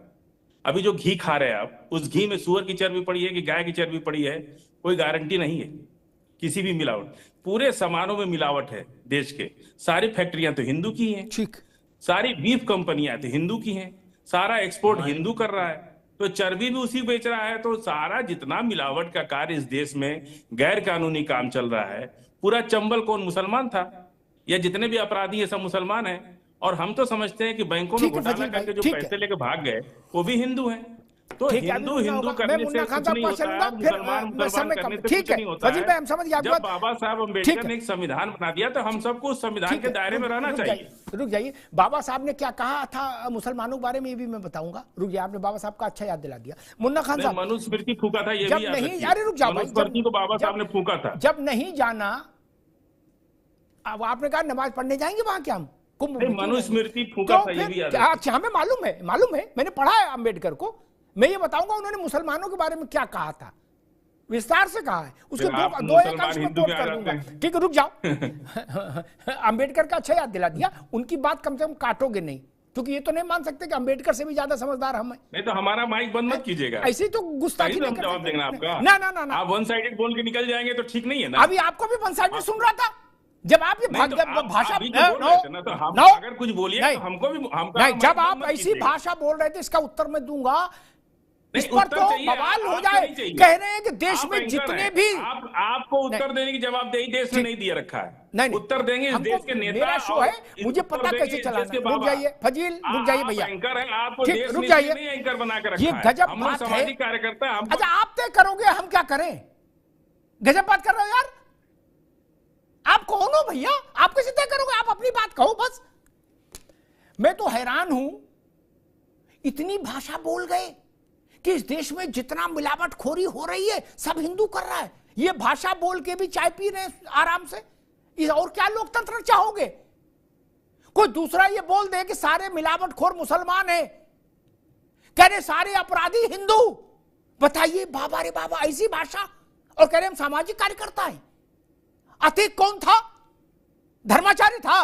अभी जो घी खा रहे हैं आप, उस घी में सुअर की चर्बी पड़ी है कि गाय की चर्बी पड़ी है, कोई गारंटी नहीं है किसी भी मिलावट। पूरे सामानों में मिलावट है देश के। सारी फैक्ट्रियां तो हिंदू की हैं, ठीक, सारी बीफ कंपनियां तो हिंदू की हैं, सारा एक्सपोर्ट हिंदू कर रहा है, तो चर्बी भी उसी बेच रहा है। तो सारा जितना मिलावट का कार्य इस देश में गैर कानूनी काम चल रहा है, पूरा चंबल कौन मुसलमान था, या जितने भी अपराधी है सब मुसलमान हैं। और हम तो समझते हैं कि बैंकों में घोटाला करके जो पैसे लेके भाग गए वो भी हिंदू हैं। तो हिंदू हिंदू करने से कुछ नहीं होता है, मुसलमान मुसलमान करने से कुछ नहीं होता है। जब बाबा साहब अम्बेडकर ने एक संविधान बना दिया तो हम सबको उस संविधान के दायरे में रहना चाहिए। रुक जाइए, बाबा साहब ने क्या कहा था मुसलमानों के बारे में, ये भी मैं बताऊंगा। रुक जाइए, आपने बाबा साहब का अच्छा याद दिला दिया। मुन्ना खान साहब, मनुस्मृति फूका था, ये भी याद रखिए। अरे रुक जाओ, मनुस्मृति को बाबा साहब ने फूका था। जब नहीं जाना, अब आपने कहा नमाज पढ़ने जाएंगे वहां क्या हम? मनुस्मृति फूका था, ये भी याद रखिए। अच्छा, हमें मालूम है, मैंने पढ़ा है अम्बेडकर को। मैं ये बताऊंगा उन्होंने मुसलमानों के बारे में क्या कहा था, विस्तार से कहा है। उसके दो एक अंश में कोट कर दूंगा। ठीक है, रुक जाओ। अंबेडकर का अच्छा याद दिला दिया, उनकी बात कम से कम काटोगे नहीं, क्योंकि ये तो नहीं मान सकते कि अंबेडकर से भी ज्यादा समझदार हम हैं। नहीं तो हमारा माइक बंद मत कीजिएगा, ऐसे ही तो गुस्ताखी नहीं जवाब देना आपका। ना, आप वन साइडेड बोल के निकल जाएंगे तो ठीक नहीं है ना। अभी आपको भी वन साइडेड सुन रहा था जब आप ये भाषा अगर कुछ बोलिए तो हमको भी नहीं, जब आप ऐसी भाषा बोल रहे थे, इसका उत्तर मैं दूंगा इस पर तो बवाल हो जाए। कह रहे हैं कि देश में जितने भी आपको उत्तर देने की जवाबदेही देश ने नहीं दिया रखा है। नहीं, उत्तर देंगे इस देश के नेता। मेरा शो है, मुझे पता कैसे चलाना है। रुक जाइए फजील, रुक जाइए भैया, एंकर है, आपको देश रुक जाइए, नहीं एंकर बना के रखा ये है। गजब हम बात है। सामाजिक कार्यकर्ता। अच्छा आप तय करोगे हम क्या करें? गजब बात कर रहे हो यार। आप कौन हो भैया? आप कैसे तय करोगे? आप अपनी बात कहो बस। मैं तो हैरान हूं, इतनी भाषा बोल गए कि इस देश में जितना मिलावटखोरी हो रही है सब हिंदू कर रहा है। ये भाषा बोल के भी चाय पी रहे हैं आराम से। इस और क्या लोकतंत्र चाहोगे? कोई दूसरा ये बोल दे कि सारे मिलावटखोर मुसलमान हैं, कह रहे सारे अपराधी हिंदू। बताइए बाबा रे बाबा, ऐसी भाषा। और कह रहे हम सामाजिक कार्यकर्ता हैं। अतीक कौन था? धर्माचार्य था,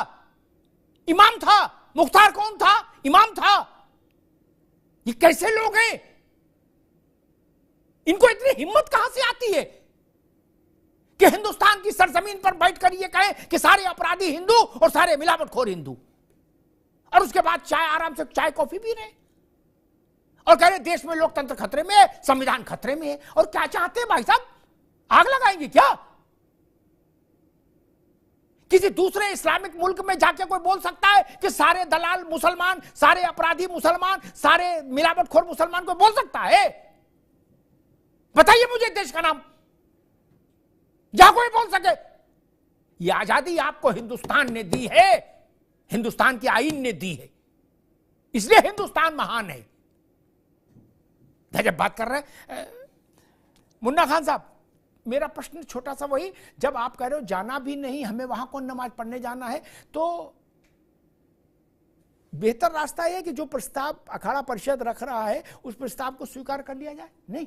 इमाम था। मुख्तार कौन था? इमाम था। ये कैसे लोग हैं? इनको इतनी हिम्मत कहां से आती है कि हिंदुस्तान की सरजमीन पर बैठकर ये कहें कि सारे अपराधी हिंदू और सारे मिलावटखोर हिंदू, और उसके बाद चाय आराम से चाय कॉफी पी रहे और कह रहे देश में लोकतंत्र खतरे में है, संविधान खतरे में है। और क्या चाहते हैं भाई साहब? आग लगाएंगे क्या? किसी दूसरे इस्लामिक मुल्क में जाके कोई बोल सकता है कि सारे दलाल मुसलमान, सारे अपराधी मुसलमान, सारे मिलावटखोर मुसलमान को बोल सकता है? बताइए मुझे देश का नाम जहां कोई बोल सके। ये आजादी आपको हिंदुस्तान ने दी है, हिंदुस्तान के आईन ने दी है, इसलिए हिंदुस्तान महान है। जब बात कर रहे हैं मुन्ना खान साहब, मेरा प्रश्न छोटा सा वही, जब आप कह रहे हो जाना भी नहीं हमें वहां कौन नमाज पढ़ने जाना है, तो बेहतर रास्ता यह है कि जो प्रस्ताव अखाड़ा परिषद रख रहा है उस प्रस्ताव को स्वीकार कर लिया जाए। नहीं,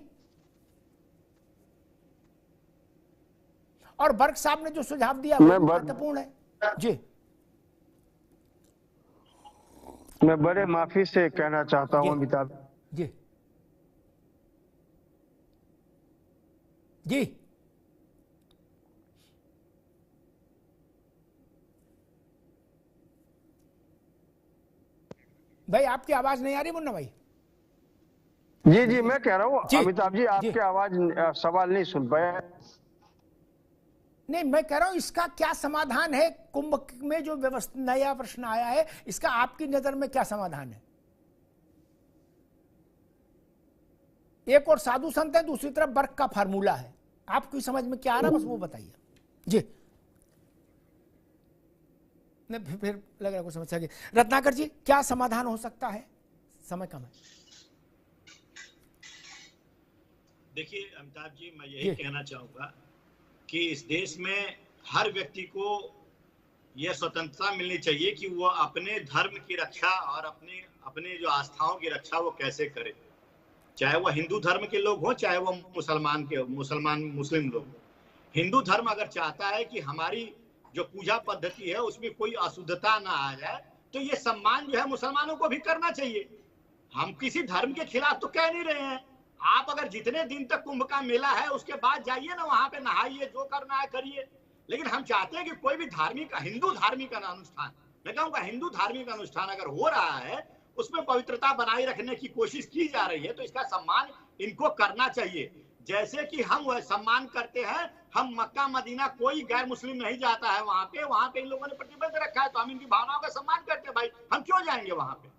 और बर्ग साहब ने जो सुझाव दिया वो महत्वपूर्ण है। जी, मैं बड़े माफी से कहना चाहता हूं अमिताभ जी। जी भाई, आपकी आवाज नहीं आ रही मुन्ना भाई। जी जी, मैं कह रहा हूँ अमिताभ जी, आपकी आवाज सवाल नहीं सुन पाया। नहीं, मैं कह रहा हूं इसका क्या समाधान है? कुंभ में जो नया प्रश्न आया है, इसका आपकी नजर में क्या समाधान है? एक और साधु संत है, दूसरी तरफ बर्क का फार्मूला है। आपकी समझ में क्या आ रहा है, बस वो बताइए। जी, नहीं फिर लग रहा है कुछ समस्या की। रत्नाकर जी, क्या समाधान हो सकता है? समय कम है। देखिए अमिताभ जी, मैं यही कहना चाहूंगा कि इस देश में हर व्यक्ति को यह स्वतंत्रता मिलनी चाहिए कि वो अपने धर्म की रक्षा और अपने जो आस्थाओं की रक्षा वो कैसे करे। चाहे वो हिंदू धर्म के लोग हों, चाहे वो मुस्लिम लोग। हिंदू धर्म अगर चाहता है कि हमारी जो पूजा पद्धति है उसमें कोई अशुद्धता ना आ जाए, तो ये सम्मान जो है मुसलमानों को भी करना चाहिए। हम किसी धर्म के खिलाफ तो कह नहीं रहे हैं। आप अगर जितने दिन तक कुंभ का मेला है उसके बाद जाइए ना, वहां पे नहाइए, जो करना है करिए। लेकिन हम चाहते हैं कि कोई भी हिंदू धार्मिक अनुष्ठान, मैं कहूँगा हिंदू धार्मिक अनुष्ठान अगर हो रहा है उसमें पवित्रता बनाए रखने की कोशिश की जा रही है, तो इसका सम्मान इनको करना चाहिए। जैसे कि हम वह सम्मान करते हैं, हम मक्का मदीना कोई गैर मुस्लिम नहीं जाता है वहां पे इन लोगों ने प्रतिबंध रखा है, तो हम इनकी भावनाओं का सम्मान करते हैं। भाई हम क्यों जाएंगे वहां पे?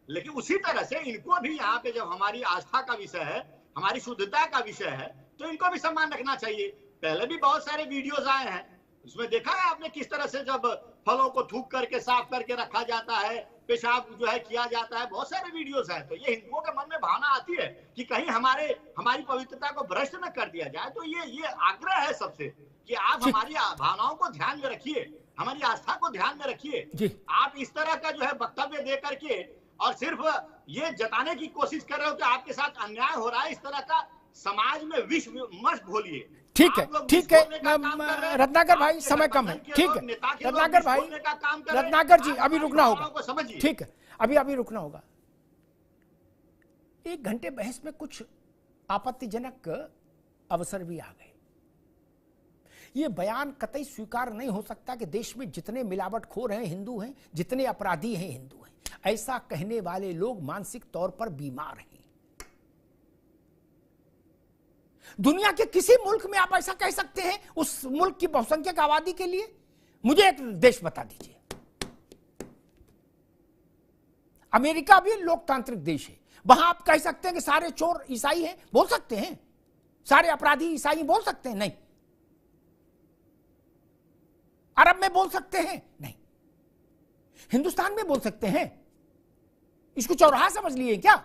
लेकिन उसी तरह से इनको भी यहाँ पे जब हमारी आस्था का विषय है, हमारी शुद्धता का विषय है, तो इनको भी सम्मान रखना चाहिए। पहले भी बहुत सारे वीडियोस आए हैं, उसमें देखा है आपने किस तरह से जब फलों को थूक करके साफ करके रखा जाता है, पेशाब जो है किया जाता है, बहुत सारे वीडियोस हैं। तो ये हिंदुओं के मन में भावना आती है कि कहीं हमारी पवित्रता को भ्रष्ट न कर दिया जाए। तो ये आग्रह है सबसे कि आप हमारी भावनाओं को ध्यान में रखिए, हमारी आस्था को ध्यान में रखिए। आप इस तरह का जो है वक्तव्य दे करके और सिर्फ ये जताने की कोशिश कर रहे हो कि आपके साथ अन्याय हो रहा है, इस तरह का समाज में विष मत घोलिए। ठीक है, ठीक है रत्नाकर भाई, समय कम है। ठीक है रत्नाकर भाई, रत्नाकर जी अभी रुकना होगा। ठीक है, अभी रुकना होगा। 1 घंटे बहस में कुछ आपत्तिजनक अवसर भी आ गए। ये बयान कतई स्वीकार नहीं हो सकता कि देश में जितने मिलावटखोर हैं हिंदू हैं, जितने अपराधी हैं हिंदू हैं। ऐसा कहने वाले लोग मानसिक तौर पर बीमार हैं। दुनिया के किसी मुल्क में आप ऐसा कह सकते हैं उस मुल्क की बहुसंख्यक आबादी के लिए? मुझे एक देश बता दीजिए। अमेरिका भी लोकतांत्रिक देश है, वहां आप कह सकते हैं कि सारे चोर ईसाई हैं? बोल सकते हैं। सारे अपराधी ईसाई बोल सकते हैं? नहीं। अरब में बोल सकते हैं? नहीं। हिंदुस्तान में बोल सकते हैं? इसको चौराहा समझ लिए क्या?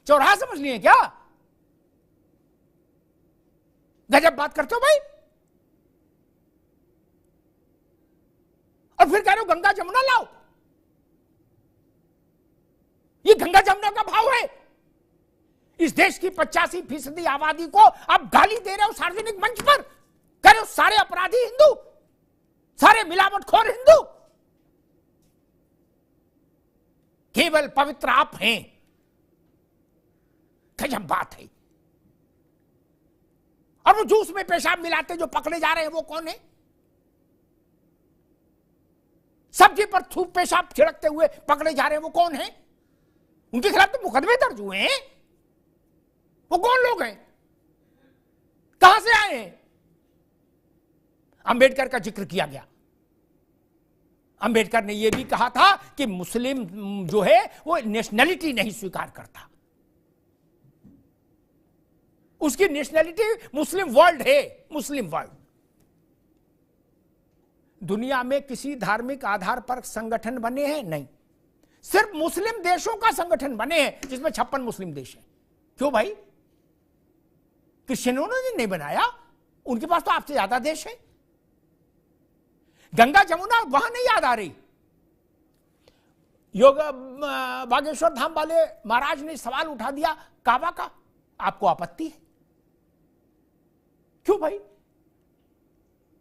चौराहा समझ लिए क्या? गजब बात करते हो भाई। और फिर कह रहे हो गंगा जमुना लाओ। ये गंगा जमुना का भाव है। इस देश की 85% आबादी को आप गाली दे रहे हो सार्वजनिक मंच पर, कह रहे हो सारे अपराधी हिंदू, सारे मिलावटखोर हिंदू। केवल पवित्र आप हैं। गजब बात है। और वो जूस में पेशाब मिलाते जो पकड़े जा रहे हैं वो कौन है? सब्जी पर थूक पेशाब छिड़कते हुए पकड़े जा रहे हैं वो कौन है? उनके खिलाफ तो मुकदमे दर्ज हुए हैं। वो कौन लोग हैं? कहां से आए हैं? अंबेडकर का जिक्र किया गया। अंबेडकर ने यह भी कहा था कि मुस्लिम जो है वो नेशनलिटी नहीं स्वीकार करता। उसकी नेशनलिटी मुस्लिम वर्ल्ड है, मुस्लिम वर्ल्ड। दुनिया में किसी धार्मिक आधार पर संगठन बने हैं? नहीं। सिर्फ मुस्लिम देशों का संगठन बने हैं जिसमें 56 मुस्लिम देश हैं। क्यों भाई? क्रिश्चियनों ने नहीं बनाया, उनके पास तो आपसे ज्यादा देश है। गंगा जमुना वहां नहीं याद आ रही। योग बागेश्वर धाम वाले महाराज ने सवाल उठा दिया काबा का, आपको आपत्ति है? क्यों भाई?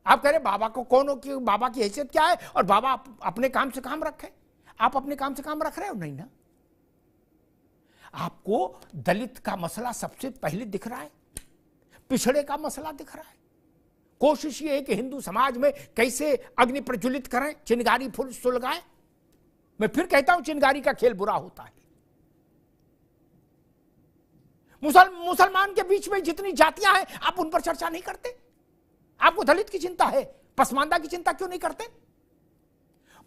आप कह रहे बाबा को कौन हो कि बाबा की हैसियत क्या है और बाबा अपने काम से काम रखे। आप अपने काम से काम रख रहे हो? नहीं ना। आपको दलित का मसला सबसे पहले दिख रहा है, पिछड़े का मसला दिख रहा है। कोशिश ये है कि हिंदू समाज में कैसे अग्नि प्रज्वलित करें, चिंगारी फूल सुलगाएं। मैं फिर कहता हूं चिंगारी का खेल बुरा होता है। मुसलमान के बीच में जितनी जातियां हैं आप उन पर चर्चा नहीं करते। आपको दलित की चिंता है, पसमानदा की चिंता क्यों नहीं करते?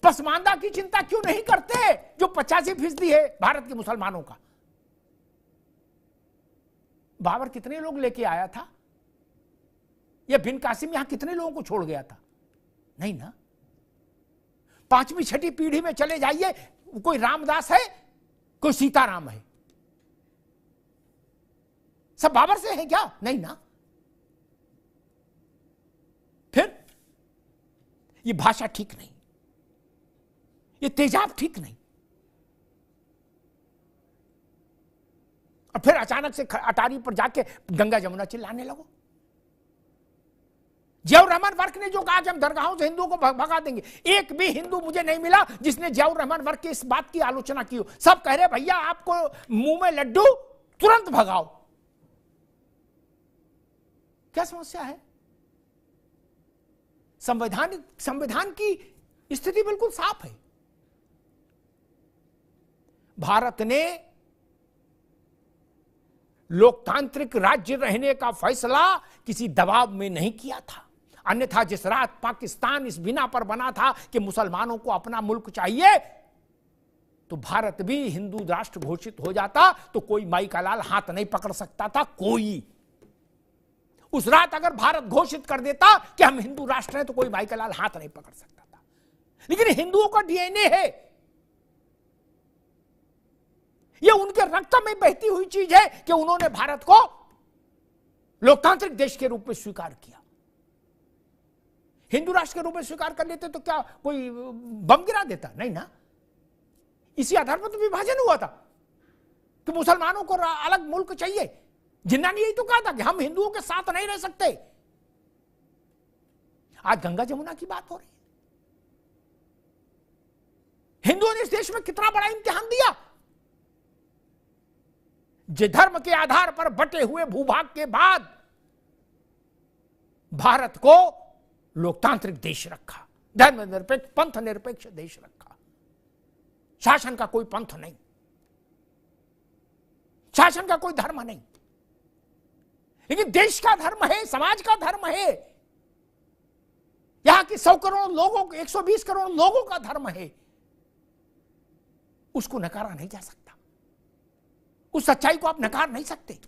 पसमानदा की चिंता क्यों नहीं करते जो 85% है भारत के मुसलमानों का? बाबर कितने लोग लेके आया था? या बिन कासिम यहां कितने लोगों को छोड़ गया था? नहीं ना। 5वीं 6ठी पीढ़ी में चले जाइए, कोई रामदास है, कोई सीताराम है, सब बाबर से हैं क्या? नहीं ना। फिर ये भाषा ठीक नहीं, ये तेजाब ठीक नहीं। और फिर अचानक से अटारी पर जाके गंगा जमुना चिल्लाने लगो। जियाउर रहमान वर्क ने जो कहा कि हम दरगाहों से हिंदुओं को भगा देंगे, एक भी हिंदू मुझे नहीं मिला जिसने जियाउर रहमान वर्क की इस बात की आलोचना की हो। सब कह रहे भैया आपको मुंह में लड्डू, तुरंत भगाओ। क्या समस्या है? संविधान की स्थिति बिल्कुल साफ है। भारत ने लोकतांत्रिक राज्य रहने का फैसला किसी दबाव में नहीं किया था। अन्यथा जिस रात पाकिस्तान इस बिना पर बना था कि मुसलमानों को अपना मुल्क चाहिए, तो भारत भी हिंदू राष्ट्र घोषित हो जाता तो कोई माई का लाल हाथ नहीं पकड़ सकता था। कोई उस रात अगर भारत घोषित कर देता कि हम हिंदू राष्ट्र हैं तो कोई माई का लाल हाथ नहीं पकड़ सकता था। लेकिन हिंदुओं का डीएनए है, ये उनके रक्त में बहती हुई चीज है कि उन्होंने भारत को लोकतांत्रिक देश के रूप में स्वीकार किया। हिंदू राष्ट्र के रूप में स्वीकार कर लेते तो क्या कोई बम गिरा देता? नहीं ना। इसी आधार पर तो विभाजन हुआ था कि मुसलमानों को अलग मुल्क चाहिए। जिन्ना ने यही तो कहा था कि हम हिंदुओं के साथ नहीं रह सकते। आज गंगा जमुना की बात हो रही है। हिंदुओं ने इस देश में कितना बड़ा इम्तिहान दिया। जे धर्म के आधार पर बटे हुए भूभाग के बाद भारत को लोकतांत्रिक देश रखा, धर्मनिरपेक्ष पंथ निरपेक्ष देश रखा। शासन का कोई पंथ नहीं, शासन का कोई धर्म नहीं। लेकिन देश का धर्म है, समाज का धर्म है, यहां के 100 करोड़ लोगों, 120 करोड़ लोगों का धर्म है, उसको नकारा नहीं जा सकता। उस सच्चाई को आप नकार नहीं सकते।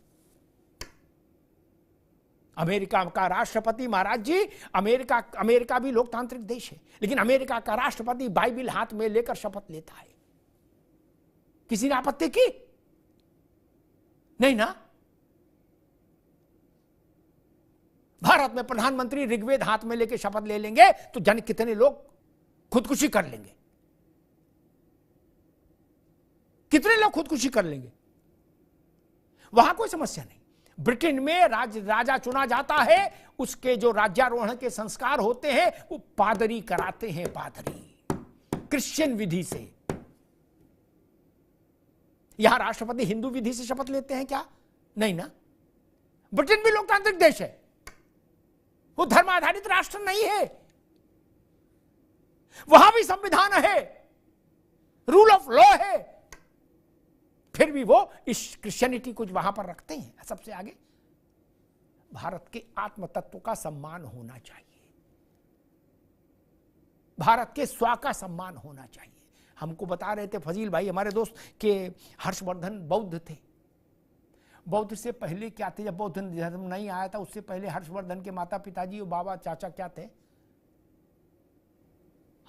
अमेरिका का राष्ट्रपति, महाराज जी, अमेरिका भी लोकतांत्रिक देश है, लेकिन अमेरिका का राष्ट्रपति बाइबिल हाथ में लेकर शपथ लेता है। किसी ने आपत्ति की? नहीं ना। भारत में प्रधानमंत्री ऋग्वेद हाथ में लेकर शपथ ले लेंगे तो जाने कितने लोग खुदकुशी कर लेंगे, कितने लोग खुदकुशी कर लेंगे। वहां कोई समस्या नहीं। ब्रिटेन में राजा चुना जाता है, उसके जो राज्यारोहण के संस्कार होते हैं वो पादरी कराते हैं, पादरी, क्रिश्चियन विधि से। यहां राष्ट्रपति हिंदू विधि से शपथ लेते हैं क्या? नहीं ना। ब्रिटेन भी लोकतांत्रिक देश है, वो धर्म आधारित राष्ट्र नहीं है, वहां भी संविधान है, रूल ऑफ लॉ है, फिर भी वो इस क्रिश्चियनिटी को वहां पर रखते हैं सबसे आगे। भारत के आत्म तत्व का सम्मान होना चाहिए, भारत के स्व का सम्मान होना चाहिए। हमको बता रहे थे फजील भाई हमारे दोस्त के हर्षवर्धन बौद्ध थे। बौद्ध से पहले क्या थे? जब बौद्ध धर्म नहीं आया था उससे पहले हर्षवर्धन के माता पिताजी और बाबा चाचा क्या थे?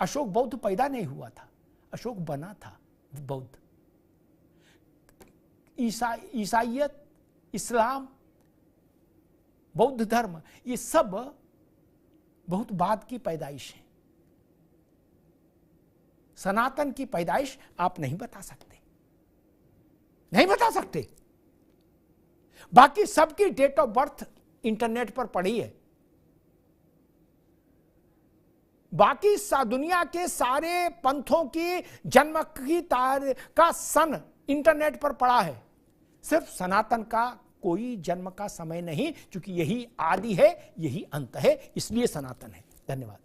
अशोक बौद्ध पैदा नहीं हुआ था, अशोक बना था बौद्ध। ईसाइयत, इस्लाम, बौद्ध धर्म, ये सब बहुत बाद की पैदाइश है। सनातन की पैदाइश आप नहीं बता सकते, नहीं बता सकते। बाकी सबकी डेट ऑफ बर्थ इंटरनेट पर पड़ी है, बाकी दुनिया के सारे पंथों की जन्म की तारीख का सन इंटरनेट पर पड़ा है। सिर्फ सनातन का कोई जन्म का समय नहीं, क्योंकि यही आदि है, यही अंत है, इसलिए सनातन है। धन्यवाद।